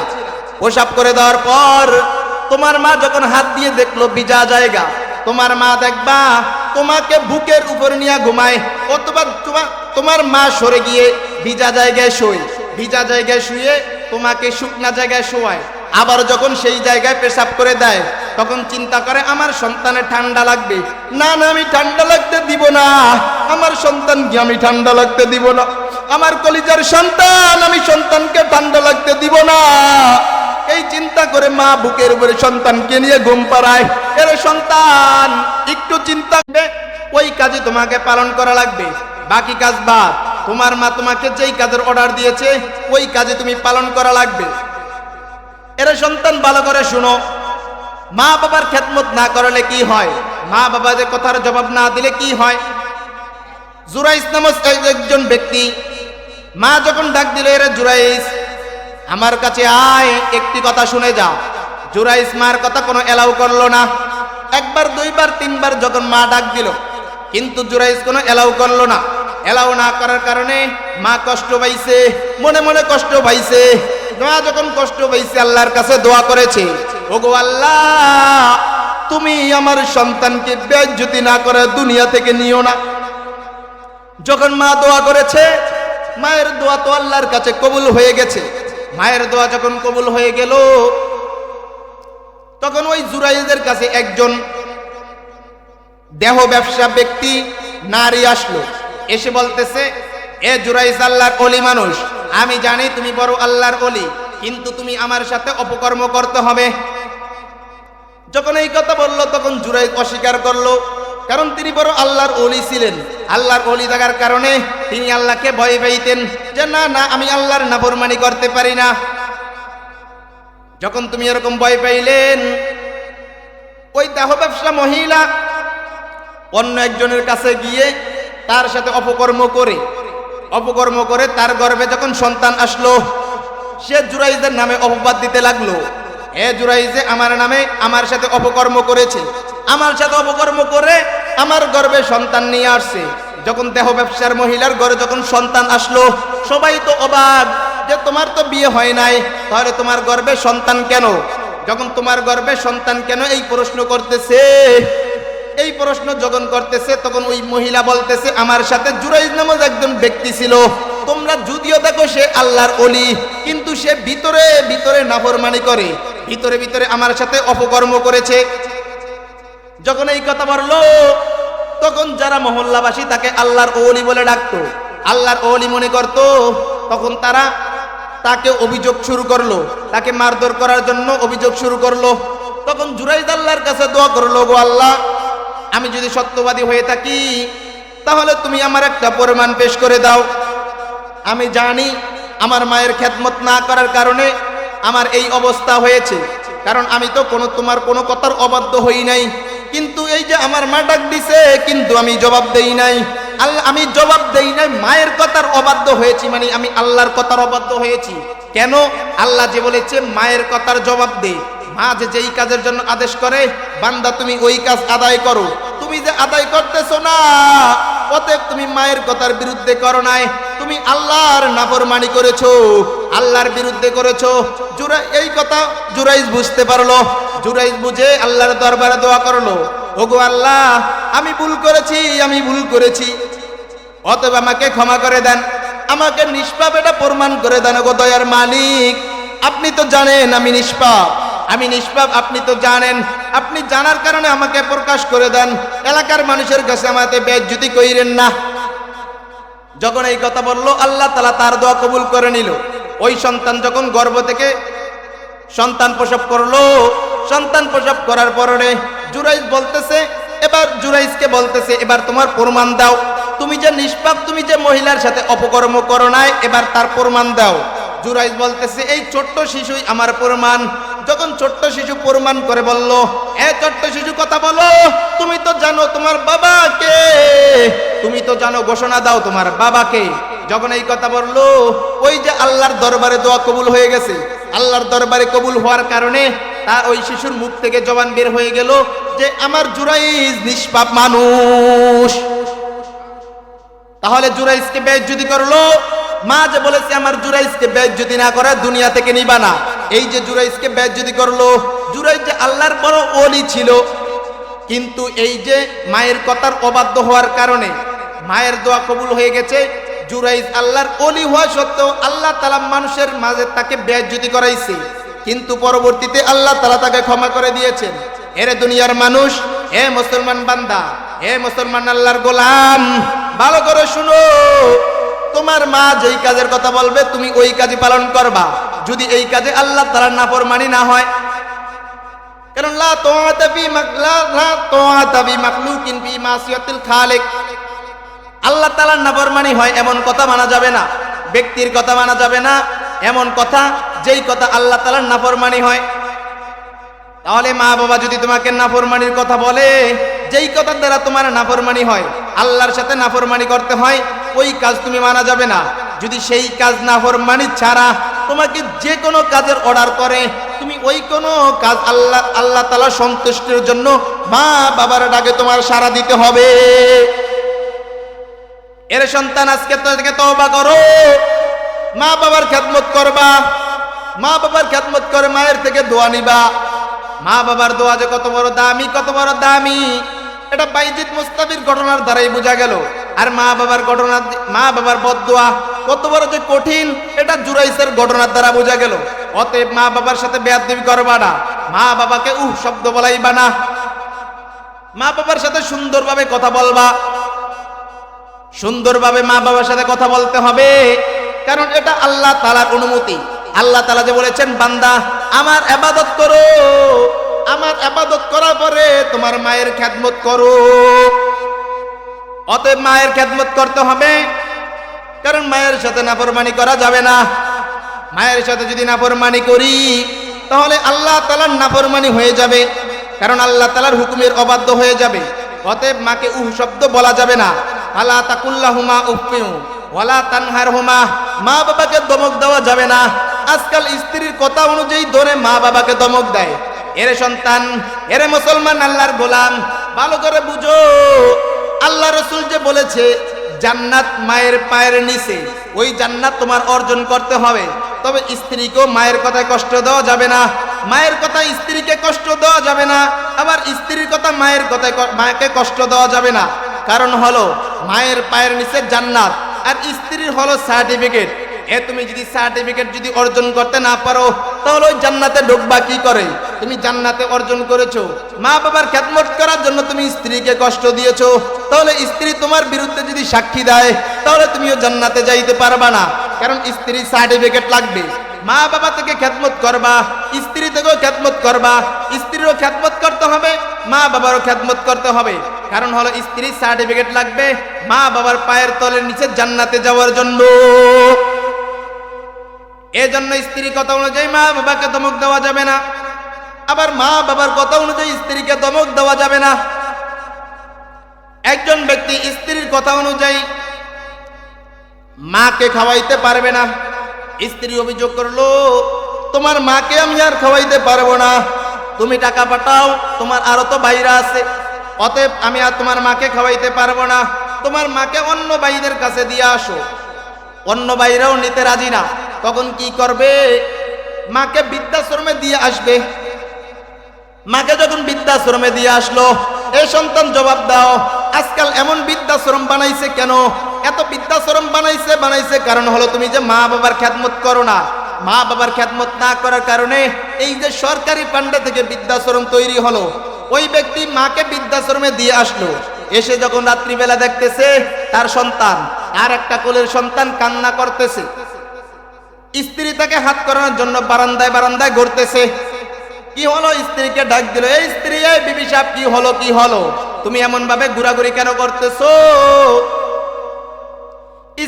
পেশাব করে দেওয়ার পর তোমার মা যখন হাত দিয়ে দেখলো ভিজা জায়গা, তোমার মা দেখবা তোমাকে বুকের উপর নিয়ে ঘুমায়, অথবা তোমার মা সরে গিয়ে ভিজা জায়গায় শোয়, ভিজা জায়গায় শুয়ে তোমাকে শুকনা জায়গায় শোয়ায়। আবার যখন সেই জায়গায় পেশাব করে দেয় তখন চিন্তা করে আমার সন্তানের ঠান্ডা লাগবে, না না আমি ঠান্ডা লাগতে দিব না, আমার সন্তানকে আমি ঠান্ডা লাগতে দিব না, আমার কলিজার সন্তান, আমি সন্তানকে ঠান্ডা লাগতে দিব না। এই চিন্তা করে মা বুকের উপরে সন্তানকে নিয়ে ঘুম পাড়ায়। এর সন্তান একটু চিন্তা করবে, ওই কাজে তোমাকে পালন করা লাগবে, বাকি কাজ বাদ। তোমার মা তোমাকে যেই কাজের অর্ডার দিয়েছে ওই কাজে তুমি পালন করা লাগবে। এর সন্তান ভালো করে শুনো, মা বাবার খেদমত না করলে কি হয়, মা বাবা যে কথার জবাব না দিলে কি হয়। জুরাইস নামক একজন ব্যক্তি, মা যখন ডাক দিল, এর জুরাইস আমার কাছে আয়, একটি কথা শুনে যা। জুরাইস মার কথা কোনো এলাও করলো না। একবার, দুইবার, তিনবার যখন মা ডাক দিল, কিন্তু জুরাইস কোনো এলাও করলো না। এলাও না করার কারণে মা কষ্ট পাইছে, মনে মনে কষ্ট পাইছে। মা যখন কষ্ট পাইছে আল্লাহর কাছে দোয়া করেছে, ওগো আল্লাহ, তুমি আমার সন্তানকে বেইজ্জতি না করে দুনিয়া থেকে নিও না। যখন মা দোয়া করেছে, মায়ের দোয়া তো আল্লাহর কাছে কবুল হয়ে গেছে। মায়ের দোয়া যখন কবুল হয়ে গেল, তখন ওই জুরাইজের কাছে একজন দেহ ব্যবসা ব্যক্তি নারী আসলো, এসে বলতেছে, এ জুরাইজ আল্লাহর ওলি মানুষ, আমি জানি তুমি বড় আল্লাহর ওলি, কিন্তু তুমি আমার সাথে অপকর্ম করতে হবে। যখন এই কথা বলল তখন জুরাইজ অস্বীকার করলো, কারণ তিনি বড় আল্লাহর ওলি ছিলেন। আল্লাহর ওলি থাকার কারণে তিনি আল্লাহকে ভয় পাইতেন যে না না, আমি আল্লাহর নাফরমানি করতে পারি না। যখন তুমি এরকম ভয় পাইলেন, ওই দেহ ব্যবসা মহিলা অন্য একজনের কাছে গিয়ে তার সাথে অপকর্ম করে তার গর্ভে যখন সন্তান আসলো, সে জুরাইজের নামে অপবাদ দিতে লাগলো, এ জুরাইজে আমার নামে আমার সাথে অপকর্ম করেছে, আমার সাথে অপকর্ম করে আমার গর্ভে সন্তান নিয়ে আসছে। যখন দেহ ব্যবসার মহিলার ঘরে যখন সন্তান আসলো, সবাই তো অবাক যে তোমার তো বিয়ে হয় নাই, তাহলে তোমার গর্ভে সন্তান কেন? যখন তোমার গর্ভে সন্তান কেন এই প্রশ্ন করতেছে, এই প্রশ্ন যখন করতেছে তখন ওই মহিলা বলতেছে, আমার সাথে জুরাইজ নামক একজন ব্যক্তি ছিল, তোমরা যদিও দেখো সে আল্লাহর ওলি, কিন্তু সে ভিতরে ভিতরে নাফরমানি করে। ভিতরে ভিতরে আমার সাথে অপকর্ম করেছে। যখন এই কথা বললো তখন যারা মহল্লাবাসী তাকে আল্লাহর ওলি বলে ডাকতো, আল্লাহর ওলি মনে করত, তখন তারা তাকে অভিযোগ শুরু করলো, তাকে মারধর করার জন্য অভিযোগ শুরু করলো। তখন জুরাইদ আল্লাহর কাছে দোয়া করলো, গো আল্লাহ, আমি যদি সত্যবাদী হয়ে থাকি তাহলে তুমি আমার একটা প্রমাণ পেশ করে দাও। আমি জানি আমার মায়ের খেদমত না করার কারণে আমার এই অবস্থা হয়েছে, কারণ আমি তো তোমার কোনো কথার অবাধ্য হই নাই। কিন্তু এই যে আমার মা ডাক দিছে কিন্তু আমি জবাব দেই নাই, আমি জবাব দেই নাই, মায়ের কথার অবাধ্য হয়েছি, মানে আমি আল্লাহর কথার অবাধ্য হয়েছি। কেন? আল্লাহ যে বলেছে মায়ের কথার জবাব দে। মা যে যেই কাজের জন্য আদেশ করে, বান্দা তুমি ওই কাজ আদায় করো। তুমি যে আদায় করতেছো না, অতএব তুমি মায়ের কথার বিরুদ্ধে করো নাই, তুমি আল্লাহর নাফরমানি করেছো, আল্লাহর বিরুদ্ধে করেছো। এই কথা জুরাইজ বুঝতে পারলো। জুরাইজ বুঝে আল্লাহর দরবারে দোয়া করলো, ওগো আল্লাহ, আমি ভুল করেছি, আমি ভুল করেছি, অতএব আমাকে ক্ষমা করে দেন, আমাকে নিষ্পাপ এটা প্রমাণ করে দেন। ওগো দয়ার মালিক, আপনি তো জানেন আমি নিষ্পাপ, আমি নিষ্পাপ, আপনি তো জানেন, আপনি জানার কারণে আমাকে প্রকাশ করে দেন, এলাকার মানুষের কাছে আমাকে বেইজ্জতি কইরেন না। যখন এই কথা বললো, আল্লাহ তাআলা তার দোয়া কবুল করে নিল। ওই সন্তান যখন গর্ভ থেকে সন্তান প্রসব করলো, সন্তান প্রসব করার পরে জুরাইজ বলতেছে, এবার জুরাইজকে বলতেছে, এবার তোমার প্রমাণ দাও, তুমি যে নিষ্পাপ, তুমি যে মহিলার সাথে অপকর্ম করো নাই, এবার তার প্রমাণ দাও। জুরাইজ বলতেছে, এই ছোট্ট শিশুই আমার প্রমাণ। যখন ছোট্ট শিশু প্রমাণ করে বলল, এ ছোট্ট শিশু কথা বলো, তুমি তো জানো তোমার বাবাকে, তুমি তো জানো, ঘোষণা দাও তোমার বাবাকে। যখন এই কথা বললো, ওই যে আল্লাহর দরবারে দোয়া কবুল হয়ে গেছে, আল্লাহর দরবারে কবুল হওয়ার কারণে তা ওই শিশুর মুখ থেকে জবান বের হয়ে গেল যে আমার জুরাইজ নিষ্পাপ মানুষ। তাহলে জুরাইজকে বেইজ্জতি করলো। মা যে বলেছে আমার জুরাইজকে বেইজ্জতি না করে দুনিয়া থেকে নিবা না, এই যে জুরাইজকে বেইজ্জতি করলো। জুরাইজ যে আল্লাহর বড় ওলি ছিল, কিন্তু এই যে মায়ের কথার অবাধ্য হওয়ার কারণে মায়ের দোয়া কবুল হয়ে গেছে। জুরাইজ আল্লাহর ওলি হওয়া সত্ত্বেও আল্লাহ তাআলা মানুষের মাঝে তাকে বেইজ্জতি করাইছে, কিন্তু পরবর্তীতে আল্লাহ তাআলা তাকে ক্ষমা করে দিয়েছেন। এরে দুনিয়ার মানুষ, এ মুসলমান বান্দা, এ মুসলমান আল্লাহর গোলাম, ভালো করে শুনো, তোমার মা যেই কাজের কথা বলবে তুমি ওই কাজই পালন করবা, যদি এই কাজে আল্লাহ তাআলার নাফরমানি না হয়। কারণ লা তাআতা বি মাখলুকিন ফি মাসিয়াতিল খালিক, আল্লাহ তাআলার নাফরমানি হয় এমন কথা মানা যাবে না, ব্যক্তির কথা মানা যাবে না, এমন কথা যেই কথা আল্লাহ তাআলার নাফরমানি হয়। তাহলে মা বাবা যদি তোমাকে নাফরমানির কথা বলে, যেই কথার দ্বারা তোমার নাফরমানি হয়, আল্লাহর সাথে নাফরমানি করতে হয়, ওই কাজ তুমি মানা যাবে না। যদি সেই কাজ নাফরমানি ছাড়া তোমাকে যে কোনো কাজের অর্ডার করে, তুমি ওই কোনো কাজ আল্লাহ তাআলা সন্তুষ্টির জন্য মা বাবার ডাকে তোমার সাড়া দিতে হবে। এর সন্তান, আজকে থেকে তওবা করো, মা বাবার খেদমত করবা, মা বাবার খেদমত করে মায়ের থেকে দোয়া নিবা। মা বাবার দোয়া যে কত বড় দামি, কত বড় দামি, এটা বাইজিদ মুস্তাফির ঘটনার দ্বারাই বোঝা গেল। আর মা বাবার ঘটনা, মা বাবার বদদোয়া কত বড় যে কঠিন, এটা জুরাইজের ঘটনার দ্বারা বোঝা গেল। অতএব মা বাবার সাথে বেয়াদবি করবা না, মা বাবাকে শব্দ বলাইবা না, মা বাবার সাথে সুন্দরভাবে কথা বলবা, সুন্দরভাবে মা বাবার সাথে কথা বলতে হবে, কারণ এটা আল্লাহ তাআলার অনুমতি। আল্লাহ তাআলা যে বলেছেন, বান্দা আমার ইবাদত করো, আমার ইবাদত করার পরে তোমার মায়ের খেদমত করো। অতএব মায়ের খেদমত করতে হবে, কারণ মায়ের সাথে নাফরমানি করা যাবে না। মায়ের সাথে যদি নাফরমানি করি তাহলে আল্লাহ তাআলার নাফরমানি হয়ে যাবে, কারণ আল্লাহ তাআলার হুকুমের অবাধ্য হয়ে যাবে। অতএব মাকে শব্দ বলা যাবে না। আলা তাকুল্লাহুমা উফফিউ ওয়ালা তানহারহুমা, মা বাবাকে ধমক দেওয়া যাবে না। আজকাল স্ত্রীর কথা অনুযায়ী ধরে মা বাবাকে ধমক দেয়। এরে সন্তান, এরে মুসলমান আল্লাহর গোলাম, ভালো করে বুঝো, আল্লাহ রাসূল যে বলেছে জান্নাত মায়ের পায়ের নিচে, ওই জান্নাত তোমার অর্জন করতে হবে। তবে স্ত্রীকেও মায়ের কথায় কষ্ট দেওয়া যাবে না, মায়ের কথা স্ত্রীকে কষ্ট দেওয়া যাবে না, আবার স্ত্রীর কথা মায়ের কথায় মাকে কষ্ট দেওয়া যাবে না। কারণ হলো মায়ের পায়ের নিচে জান্নাত, আর স্ত্রীর হলো সার্টিফিকেট। তুমি যদি সার্টিফিকেট যদি অর্জন করতে না পারো তাহলে ওই জান্নাতে ঢুকবা কি করে? তুমি জান্নাতে অর্জন করেছো, মা বাবার খেদমত করার জন্য তুমি স্ত্রীকে কষ্ট দিয়েছো, তাহলে স্ত্রী তোমার বিরুদ্ধে যদি সাক্ষী দেয় তাহলে তুমিও জান্নাতে যাইতে পারবা না, কারণ স্ত্রীর সার্টিফিকেট লাগবে। মা বাবা থেকে খেদমত করবা, স্ত্রী থেকেও খেদমত করবা, স্ত্রীরও খেদমত করতে হবে, মা বাবারও খেদমত করতে হবে। কারণ হলো স্ত্রীর সার্টিফিকেট লাগবে মা বাবার পায়ের তলের নিচে জান্নাতে যাওয়ার জন্য। এজন্য স্ত্রীর কথা অনুযায়ী মা বাবাকে ধমক দেওয়া যাবে না, আবার মা বাবার কথা অনুযায়ী স্ত্রীকে ধমক দেওয়া যাবে না। একজন ব্যক্তি স্ত্রীর কথা অনুযায়ী মাকে খাওয়াইতে পারবে না, স্ত্রী অভিযোগ করলো তোমার মাকে আমি আর খাওয়াইতে পারবো না, তুমি টাকা পাঠাও, তোমার আরো তো ভাইরা আছে, অতএব আমি আর তোমার মাকে খাওয়াইতে পারবো না, তোমার মাকে অন্য ভাইদের কাছে দিয়ে আসো। অন্য ভাইরাও নিতে রাজি না, তখন কি করবে? মাকে বৃদ্ধাশ্রমে দিয়ে আসবে। মাকে যখন বৃদ্ধাশ্রমে দিয়ে আসলো, এ সন্তান জবাব দাও, আজকাল এমন বৃদ্ধাশ্রম বানাইছে কেন? এত বৃদ্ধাশ্রম বানাইছে কারণ হলো তুমি যে মা বাবার খেদমত করো না। মা বাবার খেদমত না করার কারণে এই যে সরকারি ফান্ডে থেকে বৃদ্ধাশ্রম তৈরি হলো, ওই ব্যক্তি মাকে বৃদ্ধাশ্রমে দিয়ে আসলো, এসে যখন রাত্রিবেলা দেখতেছে তার সন্তান, আর একটা কোলের সন্তান কান্না করতেছে, স্ত্রী তাকে হাত করানোর জন্য বারান্দায় বারান্দায় ঘুরতেছে। কি হলো? স্ত্রীকে ডাক দিল, এই স্ত্রী, এই বিবি সাহেব, কি হলো কি হলো, তুমি এমন ভাবে ঘোরাঘুরি কেন করতেছো?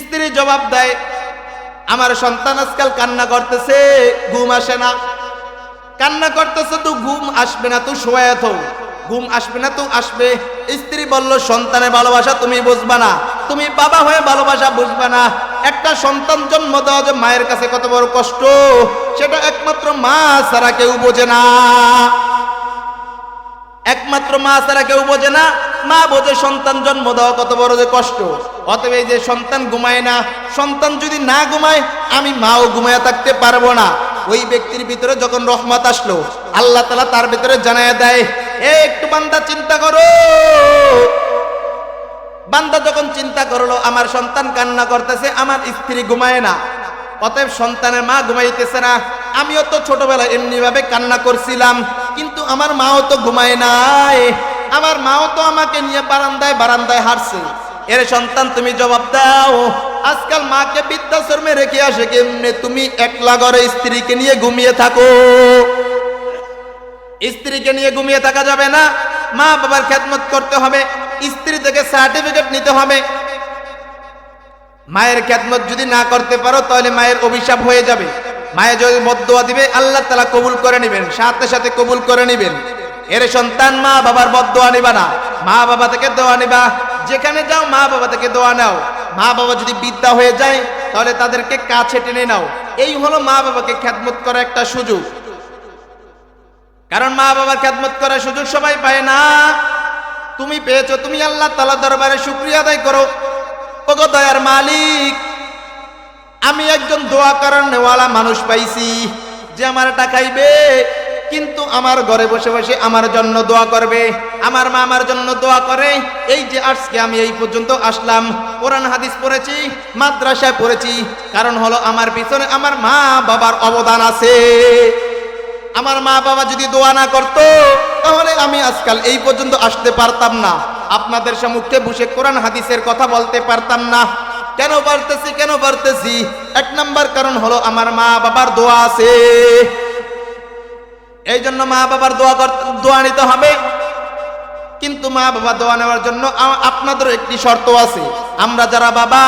স্ত্রী জবাব দেয়, আমার সন্তান আজকাল কান্না করতেছে, ঘুম আসে না। কান্না করতেছে তো ঘুম আসবে না, তো শোয়া থো, ঘুম আসবে না তো আসবে। স্ত্রী বলল, সন্তানের ভালোবাসা তুমি বুঝবা না, তুমি বাবা হয়ে ভালোবাসা বুঝবা না। একটা সন্তান জন্ম দেওয়া যে মায়ের কাছে কত বড় কষ্ট, সেটা একমাত্র মা ছাড়া কেউ বোঝে না, একমাত্র মা ছাড়া কেউ বোঝে না। মা বোঝে সন্তান জন্ম দেওয়া কত বড় যে কষ্ট। অতএব এই যে সন্তান ঘুমায় না, সন্তান যদি না ঘুমায় আমি মাও ঘুমায় থাকতে পারবো না। ওই ব্যক্তির ভিতরে যখন রহমত আসলো, আল্লাহ তাআলা তার ভিতরে জানায় দেয়, একটু বান্দা চিন্তা করো। বান্দা যখন চিন্তা করলো আমার সন্তান কান্না করতেছে, আমার স্ত্রী ঘুমায় না, অতএব সন্তানের মা ঘুমাইতেছে না, আমিও তো ছোটবেলায় এমনি ভাবে কান্না করছিলাম, কিন্তু আমার মাও তো ঘুমায় নাই, আমার মাও তো আমাকে নিয়ে বারান্দায় বারান্দায় হাঁটছে। এর সন্তান তুমি জবাব দাও, আজকাল মাকে বৃদ্ধাশ্রমে রেখে আসে কেমনে? তুমি একলা ঘরে স্ত্রীকে নিয়ে ঘুমিয়ে থাকো। স্ত্রীকে নিয়ে ঘুমিয়ে থাকা যাবে না, মা বাবার খেদমত করতে হবে, স্ত্রী থেকে সার্টিফিকেট নিতে হবে। মায়ের খেদমত যদি না করতে পারো তাহলে মায়ের অভিশাপ হয়ে যাবে। মায়ের যদি বদদোয়া দিবে আল্লাহ তাআলা কবুল করে নেবেন, সাথে সাথে কবুল করে নেবেন। এর সন্তান মা বাবার বদদোয়া নিবা না, মা বাবা থেকে দোয়া নিবা। যেখানে যাও মা বাবা থেকে দোয়া নাও। মা বাবা যদি বৃদ্ধা হয়ে যায় তাহলে তাদেরকে কাছে টেনে নাও। এই হলো মা বাবাকে খেদমত করার একটা সুযোগ। কারণ মা বাবার খেদমত করার সুযোগ সবাই পায় না, তুমি পেয়েছো, তুমি আল্লাহ তাআলা দরবারে শুকরিয়া আদায় করো। ওগো দয়ার মালিক, আমি একজন দোয়া করার নেওয়ালা মানুষ পাইছি যে আমার টাকাইবে, কিন্তু আমার ঘরে বসে বসে আমার জন্য দোয়া করবে, আমার মা আমার জন্য দোয়া করে। এই যে আজকে আমি এই পর্যন্ত আসলাম, কোরআন হাদিস পড়েছি, মাদ্রাসায় পড়েছি, কারণ হলো আমার পিছনে আমার মা বাবার অবদান আছে। আমার মা বাবা যদি দোয়া না করতো তাহলে আমি আজকাল এই পর্যন্ত আসতে পারতাম না, আপনাদের সম্মুখে বসে কোরআন হাদিসের কথা বলতে পারতাম না। কেন পারতেছি? এক নাম্বার কারণ হলো আমার মা বাবার দোয়া আছে। এই জন্য মা বাবার দোয়া নিতে হবে। কিন্তু মা বাবা দোয়া নেওয়ার জন্য আপনাদের একটি শর্ত আছে। আমরা যারা বাবা,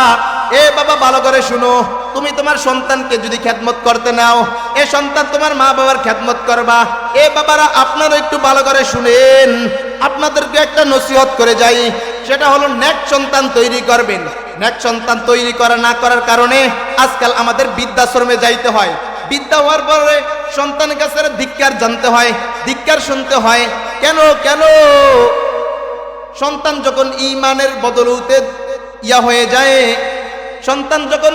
বাবা ভালো করে শুনো, তুমি তোমার সন্তানকে যদি খেদমত করতে নাও, এ সন্তান তোমার মা বাবার খেদমত করবা। বাবারা আপনারা একটু ভালো করে শুনেন, আপনাদেরকে একটা নসিহত করে যাই, সেটা হলো নেক সন্তান তৈরি করবেন। নেক সন্তান তৈরি করা না করার কারণে আজকাল আমাদের বৃদ্ধাশ্রমে যাইতে হয়। বৃদ্ধা হওয়ার পরে সন্তানের কাছে ধিক্কার জানতে হয়, ধিক্কার শুনতে হয়। কেন? সন্তান যখন ঈমানের বদৌলতে হয়ে যায়, সন্তান যখন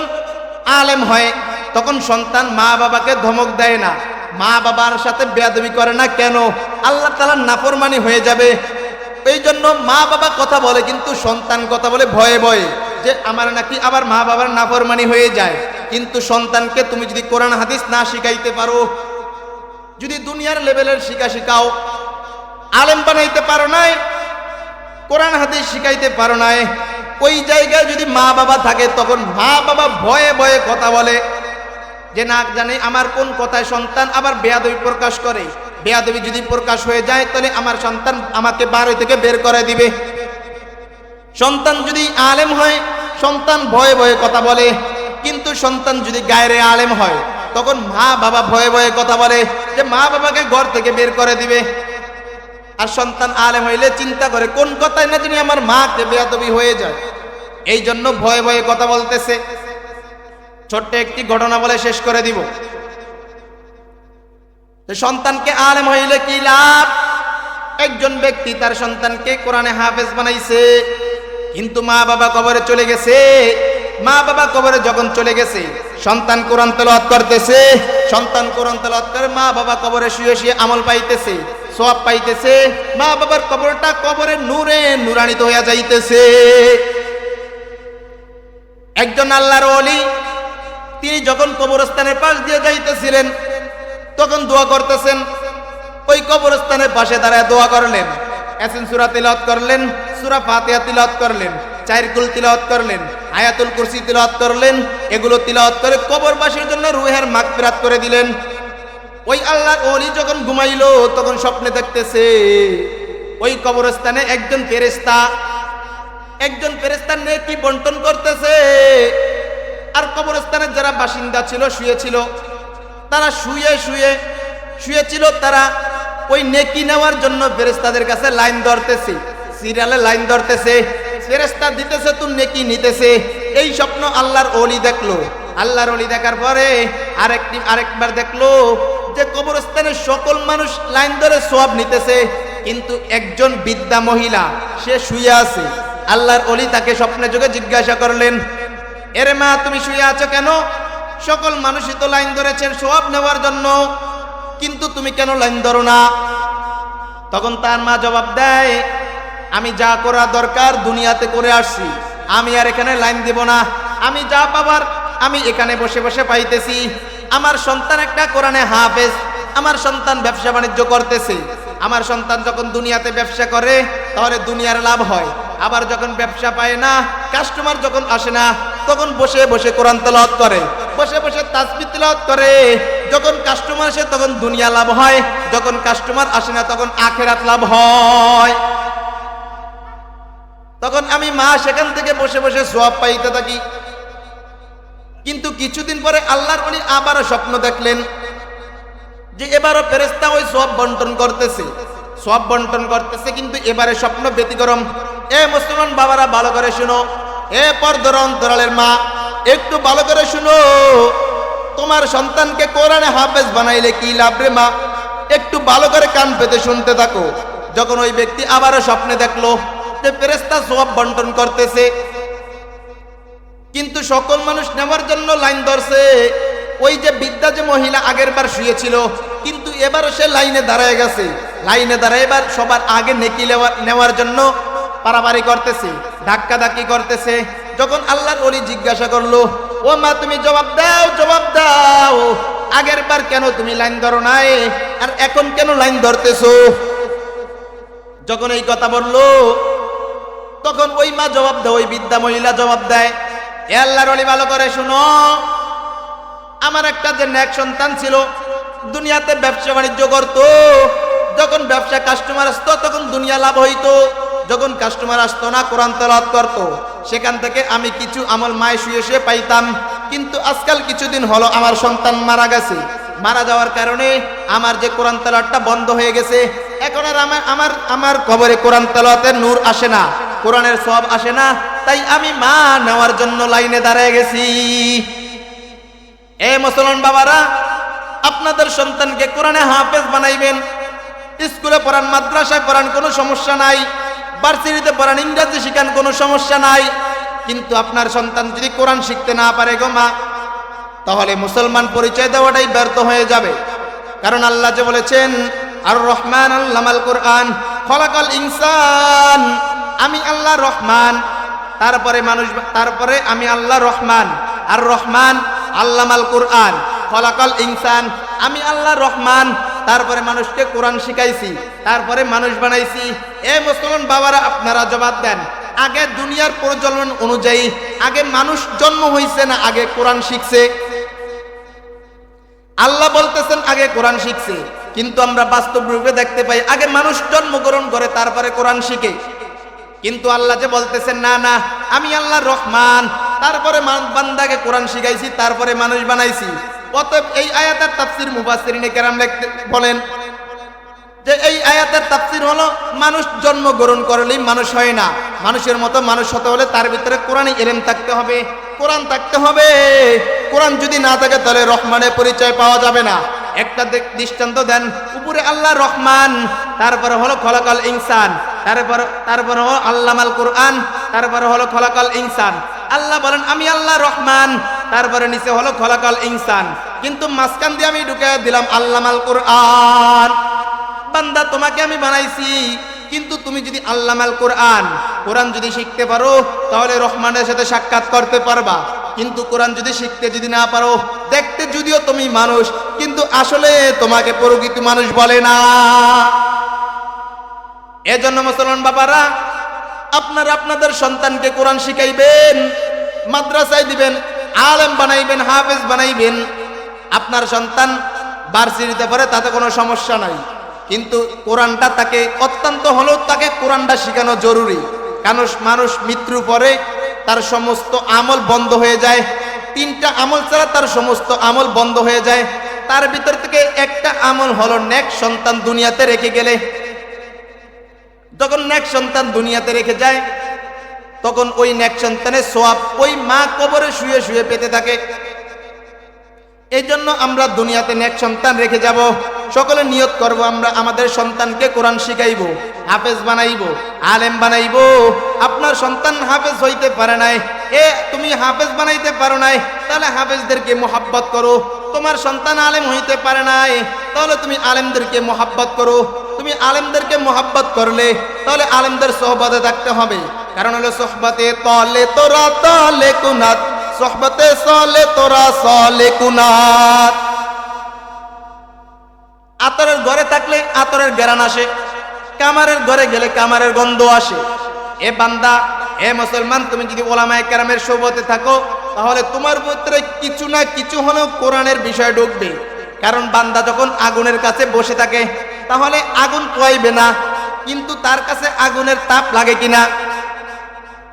আলেম হয়, তখন সন্তান মা বাবাকে ধমক দেয় না, মা বাবার সাথে বেয়াদবি করে না। কেন? আল্লাহ তাআলার নাফরমানি হয়ে যাবে। এই জন্য মা বাবা কথা বলে, কিন্তু সন্তান কথা বলে ভয়ে ভয়ে, যে আমার নাকি আবার মা বাবার নাফরমানি হয়ে যায়। কিন্তু সন্তানকে তুমি যদি কোরআন হাদিস না শিখাইতে পারো, যদি দুনিয়ার লেভেলের শিখাও, আলেম বানাইতে পারো নাই, কোরআন হাদিস শিখাইতে পারো নাই, ওই জায়গায় যদি মা বাবা থাকে তখন মা বাবা ভয়ে ভয়ে কথা বলে যে না জানে আমার কোন কথায় সন্তান আবার বেয়াদবি প্রকাশ করে, বেয়াদবি যদি প্রকাশ হয়ে যায় তাহলে আমার সন্তান আমাকে বাড়ি থেকে বের করে দিবে। সন্তান যদি আলেম হয় সন্তান ভয়ে ভয়ে কথা বলে, কিন্তু সন্তান যদি গায়রে আলেম হয় তখন মা বাবা ভয়ে ভয়ে কথা বলে যে মা বাবাকে ঘর থেকে বের করে দিবে। আর সন্তান আলেম হইলে চিন্তা করে কোন কথায় না জানি আমার মাকে বেয়াদবি হয়ে যায়, এই জন্য ভয়ে ভয়ে কথা বলতেছে। ছোট্ট একটি ঘটনা বলে শেষ করে দিব। সন্তানকে আলেম হইলে কি লাভ? একজন ব্যক্তি তার সন্তানকে কোরআনে হাফেজ বানাইছে, কিন্তু মা বাবা কবরে চলে গেছে। মা বাবা কবরে যখন চলে গেছে সন্তান কোরআন তেলাওয়াত করতেছে, সন্তান কোরআন তেলাওয়াত করে মা বাবা কবরে শুয়ে শুয়ে আমল পাইতেছে, সওয়াব পাইতেছে। মা বাবার কবরটা কবরে নূরে নূরান্বিত হইয়া যাইতেছে। একজন আল্লাহর ওলি তিনি যখন কবরস্থানের পাশ দিয়ে যাইতেছিলেন তখন দোয়া করতেছেন, ওই কবরস্থানের পাশে দাঁড়ায় দোয়া করলেন, ইয়াসিন সূরা তিলাওয়াত করলেন, সূরা ফাতিহা তিলাওয়াত করলেন, চারকুল তিলাওয়াত করলেন, আয়াতুল কুরসি তিলাওয়াত করলেন। এগুলো তিলাওয়াত করে কবরবাসীর জন্য রূহের মাগফিরাত করে দিলেন। ওই আল্লাহর ওলি যখন ঘুমাইলো তখন স্বপ্নে দেখতেছে ওই কবরস্থানে একজন ফেরেশতা নেকি বন্টন করতেছে। আর কবরস্থানের যারা বাসিন্দা ছিল শুয়েছিল, তারা শুয়েছিল, তারা ওই নেকি নেওয়ার জন্য ফেরেশতাদের কাছে লাইন ধরতেছে, সিরিয়ালে লাইন ধরতেছে, ফেরেশতা দিতেছে তো নেকি নিতেছে। এই স্বপ্ন আল্লাহর ওলি দেখলো। আল্লাহর ওলি দেখার পরে আরেকবার দেখলো যে কবরস্থানের সকল মানুষ লাইন ধরে সওয়াব নিতেছে, কিন্তু একজন বৃদ্ধা মহিলা সে শুয়ে আছে। আল্লাহর ওলি তাকে স্বপ্নে যোগে জিজ্ঞাসা করলেন, এরে মা তুমি শুয়ে আছো কেন? সকল মানুষই তো লাইন ধরেছেন সওয়াব নেওয়ার জন্য, কিন্তু তুমি কেন লাইন ধরো না? তখন তার মা জবাব দেয়, আমি যা করা দরকার দুনিয়াতে করে আসছি, আমি আর এখানে লাইন দেব না। আমি যা পাবার আমি এখানে বসে বসে পাইতেছি। আমার সন্তান একটা কোরআনে হাফেজ, আমার সন্তান ব্যবসা বাণিজ্য করতেছে। আমার সন্তান যখন দুনিয়াতে ব্যবসা করে তাহলে দুনিয়ার লাভ হয়, আবার যখন ব্যবসা পায় না, কাস্টমার যখন আসে না, তখন বসে বসে কোরআন তেলাওয়াত করে, বসে বসে তাসবিহ তেলাওয়াত করে। যখন কাস্টমার আসে তখন দুনিয়া লাভ হয়, যখন কাস্টমার আসে না তখন আখিরাত লাভ হয়। তখন আমি মা সেখান থেকে বসে বসে সওয়াব পাইতে থাকি। কিন্তু কিছুদিন পরে আল্লাহর ওলি আবারও স্বপ্ন দেখলেন যে এবারও ফেরেশতা ওই সওয়াব বন্টন করতেছে, কিন্তু এবারে স্বপ্ন ব্যতিক্রম। এ মুসলমান বাবারা ভালো করে শুনো, এ পর্দার অন্তরালের মা একটু ভালো করে শুনো, তোমার সন্তানকে কোরআনে হাফেজ বানাইলে কি লাভ রে মা? একটু ভালো করে কান পেতে শুনতে থাকো। যখন ওই ব্যক্তি আবারও স্বপ্নে দেখলো যে ফেরেশতা সওয়াব বন্টন করতেছে, কিন্তু সকল মানুষ নেওয়ার জন্য লাইন ধরছে। ওই যে বৃদ্ধা যে মহিলা আগের বার শুয়েছিল, কিন্তু এবারও সে লাইনে দাঁড়ায় গেছে। লাইনে দাঁড়ায় এবার সবার আগে নেকি নেওয়ার জন্য পারাপারি করতেছে, ধাক্কাধাক্কি করতেছে। যখন আল্লাহর ওলি জিজ্ঞাসা করলো, ও মা তুমি জবাব দাও, আগের বার কেন তুমি লাইন ধরো নাই, আর এখন কেন লাইন ধরতেছো? যখন এই কথা বললো তখন ওই মা জবাব দেয়, ওই বৃদ্ধা মহিলা জবাব দেয়, এ আল্লাহর ওলি ভালো করে শুনো, আমার একটা যে নেক সন্তান ছিল, দুনিয়াতে ব্যবসা বাণিজ্য করতো। যখন ব্যবসা কাস্টমার আসতো তখন দুনিয়া লাভ হইতো, যখন কাস্টমার আসতো না কোরআন তেলাওয়াত করতো, সেখান থেকে আমি কিছু আমল মায়ে শুয়ে শুয়ে পাইতাম। কিন্তু আজকাল কিছুদিন হলো আমার সন্তান মারা গেছে, মারা যাওয়ার কারণে আমার যে কোরআন তেলাওয়াতটা বন্ধ হয়ে গেছে। এখন আর আমার কবরে কোরআন তেলাওয়াতের নূর আসে না, কোরআনের সওয়াব আসে না, তাই আমি মা নেওয়ার জন্য লাইনে দাঁড়িয়ে গেছি। এ মুসলমান বাবারা, আপনাদের সন্তানকে কোরআনে হাফেজ বানাইবেন, স্কুলে পড়ান, মাদ্রাসায় পড়ান, কোনো সমস্যা নাই, ভার্সিটিতে পড়ান, ইংরেজি শিখান, কোনো সমস্যা নাই। কিন্তু আপনার সন্তান যদি কোরআন শিখতে না পারে গো মা, তাহলে মুসলমান পরিচয় দেওয়াটাই ব্যর্থ হয়ে যাবে। কারণ আল্লাহ যে বলেছেন, আর রহমান আল্লামাল কোরআন খলাকাল ইনসান, আমি আল্লাহ রহমান, তারপরে আমি আল্লাহ রহমান। আর রহমান আল্লামাল কুরআন, খলাকাল ইনসান, আমি আল্লাহ রহমান, তারপরে মানুষকে কোরআন শিখাইছি, তারপরে মানুষ বানাইছি। এ মুসলমান বাবারা, আপনারা জবাব দেন, আগে দুনিয়ার প্রচলন অনুযায়ী আগে মানুষ জন্ম হইছে না আগে কোরআন শিখছে? আল্লাহ বলতেছেন আগে কোরআন শিখছে, কিন্তু আমরা বাস্তব রূপে দেখতে পাই আগে মানুষ জন্মগ্রহণ করে তারপরে কোরআন শিখে। কিন্তু আল্লাহ যে বলতেছেন না না, আমি আল্লাহ রহমান, তারপরে বান্দাকে কোরআন শিখাইছি, তারপরে মানুষ বানাইছি। অতএব এই আয়াতের তাফসীর মুফাসসিরিনে কেরাম বলেন যে এই আয়াতের তাফসীর হলো মানুষ জন্মগ্রহণ করলেই মানুষ হয় না, মানুষের মতো মানুষ হতে হলে তার ভিতরে কোরআনী ইলম থাকতে হবে, কোরআন থাকতে হবে। কোরআন যদি না থাকে তাহলে রহমানের পরিচয় পাওয়া যাবে না। একটা দৃষ্টান্ত দেন, উপরে আল্লাহ রহমান, তারপরে হলো খলাকাল ইনসান, তারপরে হলো আল্লামাল কুরআন, তারপরে হলো খলাকাল ইনসান। আল্লাহ বলেন আমি আল্লাহ রহমান, তারপরে নিচে হলো খলাকাল ইনসান, কিন্তু মাঝখান দিয়ে আমি ঢুকে দিলাম আল্লামাল কুরআন। বান্দা তোমাকে আমি বানাইছি, কিন্তু তুমি যদি আল্লামাল কুরআন, কোরআন যদি শিখতে পারো তাহলে রহমানের সাথে সাক্ষাৎ করতে পারবা। কিন্তু কোরআন যদি শিখতে যদি না পারো, দেখতে যদিও তুমি মানুষ, কিন্তু আসলে তোমাকে প্রকৃত মানুষ বলে না। এজন্য মুসলমান বাবারা, আপনারা আপনাদের সন্তানকে কোরআন শিখাইবেন, মাদ্রাসায় দিবেন, আলেম বানাইবেন, হাফেজ বানাইবেন। আপনার সন্তান ভার্সিটিতে পড়ে, তাতে কোনো সমস্যা নাই, কিন্তু কোরআনটা তাকে অত্যন্ত হলেও তাকে কোরআনটা শেখানো জরুরি। কারণ মানুষ মৃত্যুর পরে তার সমস্ত আমল বন্ধ হয়ে যায়, 3টা আমল ছাড়া তার সমস্ত আমল বন্ধ হয়ে যায়। তার ভিতর থেকে একটা আমল হলো নেক সন্তান দুনিয়াতে রেখে গেলে। যখন নেক সন্তান দুনিয়াতে রেখে যায়, তখন ওই নেক সন্তানের সওয়াব ওই মা কবরে শুয়ে শুয়ে পেতে থাকে। এই জন্য আমরা দুনিয়াতে নেক সন্তান রেখে যাব। সকলে নিয়ত করব, আমরা আমাদের সন্তানকে কোরআন শিখাইব, হাফেজ বানাইব, আলেম বানাইব। আপনার সন্তান হাফেজ হইতে পারে নাই, তুমি হাফেজ বানাইতে পারো নাই, তাহলে হাফেজদেরকে মোহাব্বত করো। তোমার সন্তান আলেম হইতে পারে নাই, তাহলে তুমি আলেমদেরকে মোহাব্বত করো। তুমি আলেমদেরকে মোহাব্বত করলে তাহলে আলেমদের সোহবতে থাকতে হবে। কারণ হলো সোহবতে তলে তোরা তলে কুনাত, সোহবতে সলে তোরা সলে কুনাত। আতরের ঘরে থাকলে আতরের ঘ্রাণ আসে, কামারের ঘরে গেলে কামারের গন্ধ আসে। এ বান্দা, এ মুসলমান, তুমি যদি ওলামায়ে কেরামের সোহবতে থাকো, তাহলে তোমার ভিতরে কিছু না কিছু হলেও কোরআনের বিষয় ঢুকবে। কারণ বান্দা যখন আগুনের কাছে বসে থাকে, তাহলে আগুন পোয়াইবে না, কিন্তু তার কাছে আগুনের তাপ লাগে কিনা?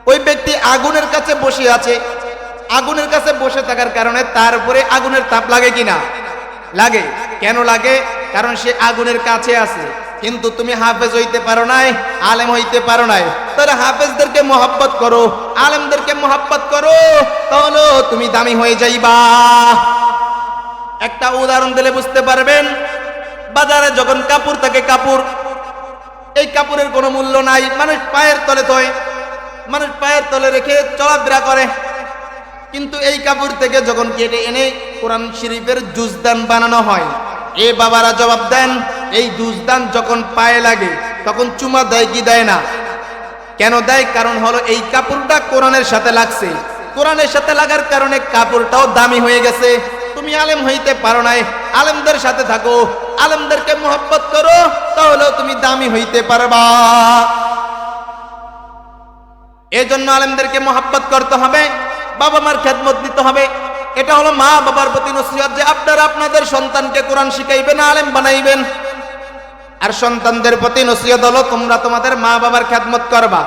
ওই ব্যক্তি আগুনের কাছে বসে আছে, আগুনের কাছে বসে থাকার কারণে তার উপরে আগুনের তাপ লাগে কিনা? লাগে। কেন লাগে? কারণ সে আগুনের কাছে আছে। কিন্তু তুমি হাফেজ হইতে পারো নাই, আলেম হইতে পারো নাই, তাহলে হাফেজদেরকে মোহাব্বত করো, আলেমদেরকে মোহাব্বত করো, তাহলে তুমি দামি হয়ে যাইবা। একটা উদাহরণ দিলে বুঝতে পারবেন। বাজারে যখন কাপড় থাকে, কাপড়, এই কাপড়ের কোনো মূল্য নাই, মানুষ পায়ের তলে থয়, মানুষ পায়ের তলে রেখে চলাফেরা করে। কিন্তু এই কাপড় থেকে যখন কেটে এনে কোরআন শরীফের জুজদান বানানো হয়, এ বাবারা জবাব দেন, এই জুজদান যখন পায়ে লাগে তখন চুমা দেয় কি দেয় না? কেন দেয়? কারণ হলো এই কাপড়টা কোরআনের সাথে লাগছে, কোরআনের সাথে লাগার কারণে কাপড়টাও দামি হয়ে গেছে। তুমি আলেম হইতে পারো নাই, আলেমদের সাথে থাকো, আলেমদেরকে মোহাব্বত করো, তাহলেও তুমি দামি হইতে পারবা। এই জন্য আলেমদেরকে মোহাব্বত করতে হবে, বাবা মার খেদমত দিতে হবে। এটা হলো মা বাবার প্রতি নসিহত যে আপনারা আপনাদের সন্তানকে কোরআন শিখাইবেন, আলেম বানাইবেন। আর সন্তানদের প্রতি নসিহত হলো তোমরা তোমাদের মা বাবার খেদমত করবা,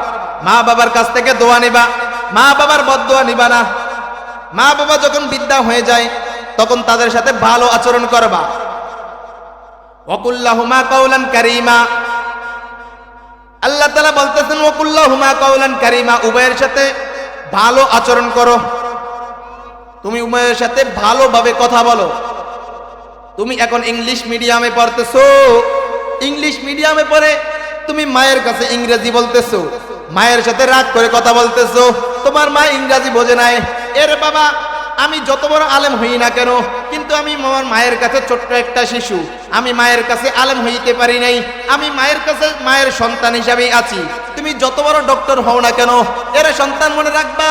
মা বাবার কাছ থেকে দোয়া নিবা, মা বাবার বদদোয়া নিবা না। মা বাবা যখন বৃদ্ধা হয়ে যায় তখন তাদের সাথে ভালো আচরণ করবা। ওয়াকুল্লাহুমা কাওলান কারীমা, আল্লাহ তাআলা বলতেছেন ওয়াকুল্লাহুমা কাওলান কারীমা, উভয়ের সাথে ভালো আচরণ করো। তুমি উভয়ের সাথে ভালোভাবে কথা বলো। তুমি এখন ইংলিশ মিডিয়ামে পড়তেছো, ইংলিশ মিডিয়ামে পড়ে তুমি মায়ের কাছে ইংরেজি বলতেছো, মায়ের সাথে রাগ করে কথা বলতেছো, তোমার মা ইংরেজি বোঝে নাই। এর বাবা, আমি যত বড় আলেম হই না কেন, কিন্তু আমি আমার মায়ের কাছে ছোট্ট একটা শিশু, আমি মায়ের কাছে আলেম হইতে পারি নাই, আমি মায়ের কাছে মায়ের সন্তান হিসাবেই আছি। তুমি যত বড় ডক্টর হও না কেন, এর সন্তান মনে রাখবা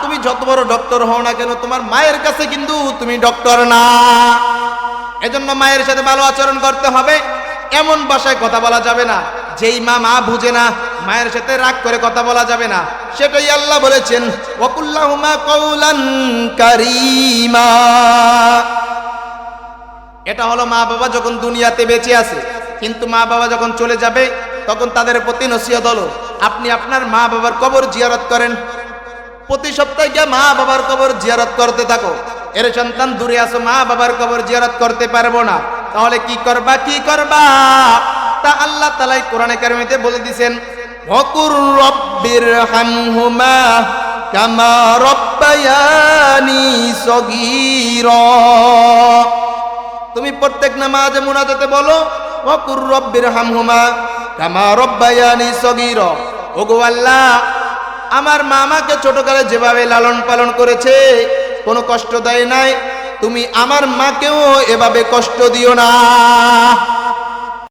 তুমি যত বড় ডক্টর হও না কেন, তোমার মায়ের কাছে কিন্তু তুমি ডক্টর না। এজন্য মায়ের সাথে ভালো আচরণ করতে হবে। এমন ভাষায় কথা বলা যাবে না যেই মা বুঝে না, মায়ের সাথে রাগ করে কথা বলা যাবে না। সেটাই আল্লাহ বলেছেন, ওয়াকুল্লাহুমা কাওলান কারীমা। এটা হলো মা বাবা যখন দুনিয়াতে বেঁচে আছে, কিন্তু মা বাবা যখন চলে যাবে তখন তাদের প্রতি নসিহত হলো, আপনি আপনার মা বাবার কবর জিয়ারত করেন। প্রতি সপ্তাহে গিয়ে মা বাবার কবর জিয়ারত করতে থাকো। এর সন্তান দূরে আসো, মা বাবার কবর জিয়ারত করতে পারবো না, তাহলে কি করবা তা আল্লাহ তাআলা কোরআনে কারিমে বলে দিয়েছেন, ওয়াকুর রব্বির হামহুমা কামা রব্বায়ানি সগীরা। তুমি প্রত্যেক নামাজে মুনাজাতে বলো, ওয়াকুর রব্বির হামহুমা কামা রব্বায়ানি সগীরা। ওগো আল্লাহ, আমার মা আমাকে ছোটকালে যেভাবে লালন পালন করেছে, কোনো কষ্ট দেয় নাই, তুমি আমার মাকেও এভাবে কষ্ট দিও না।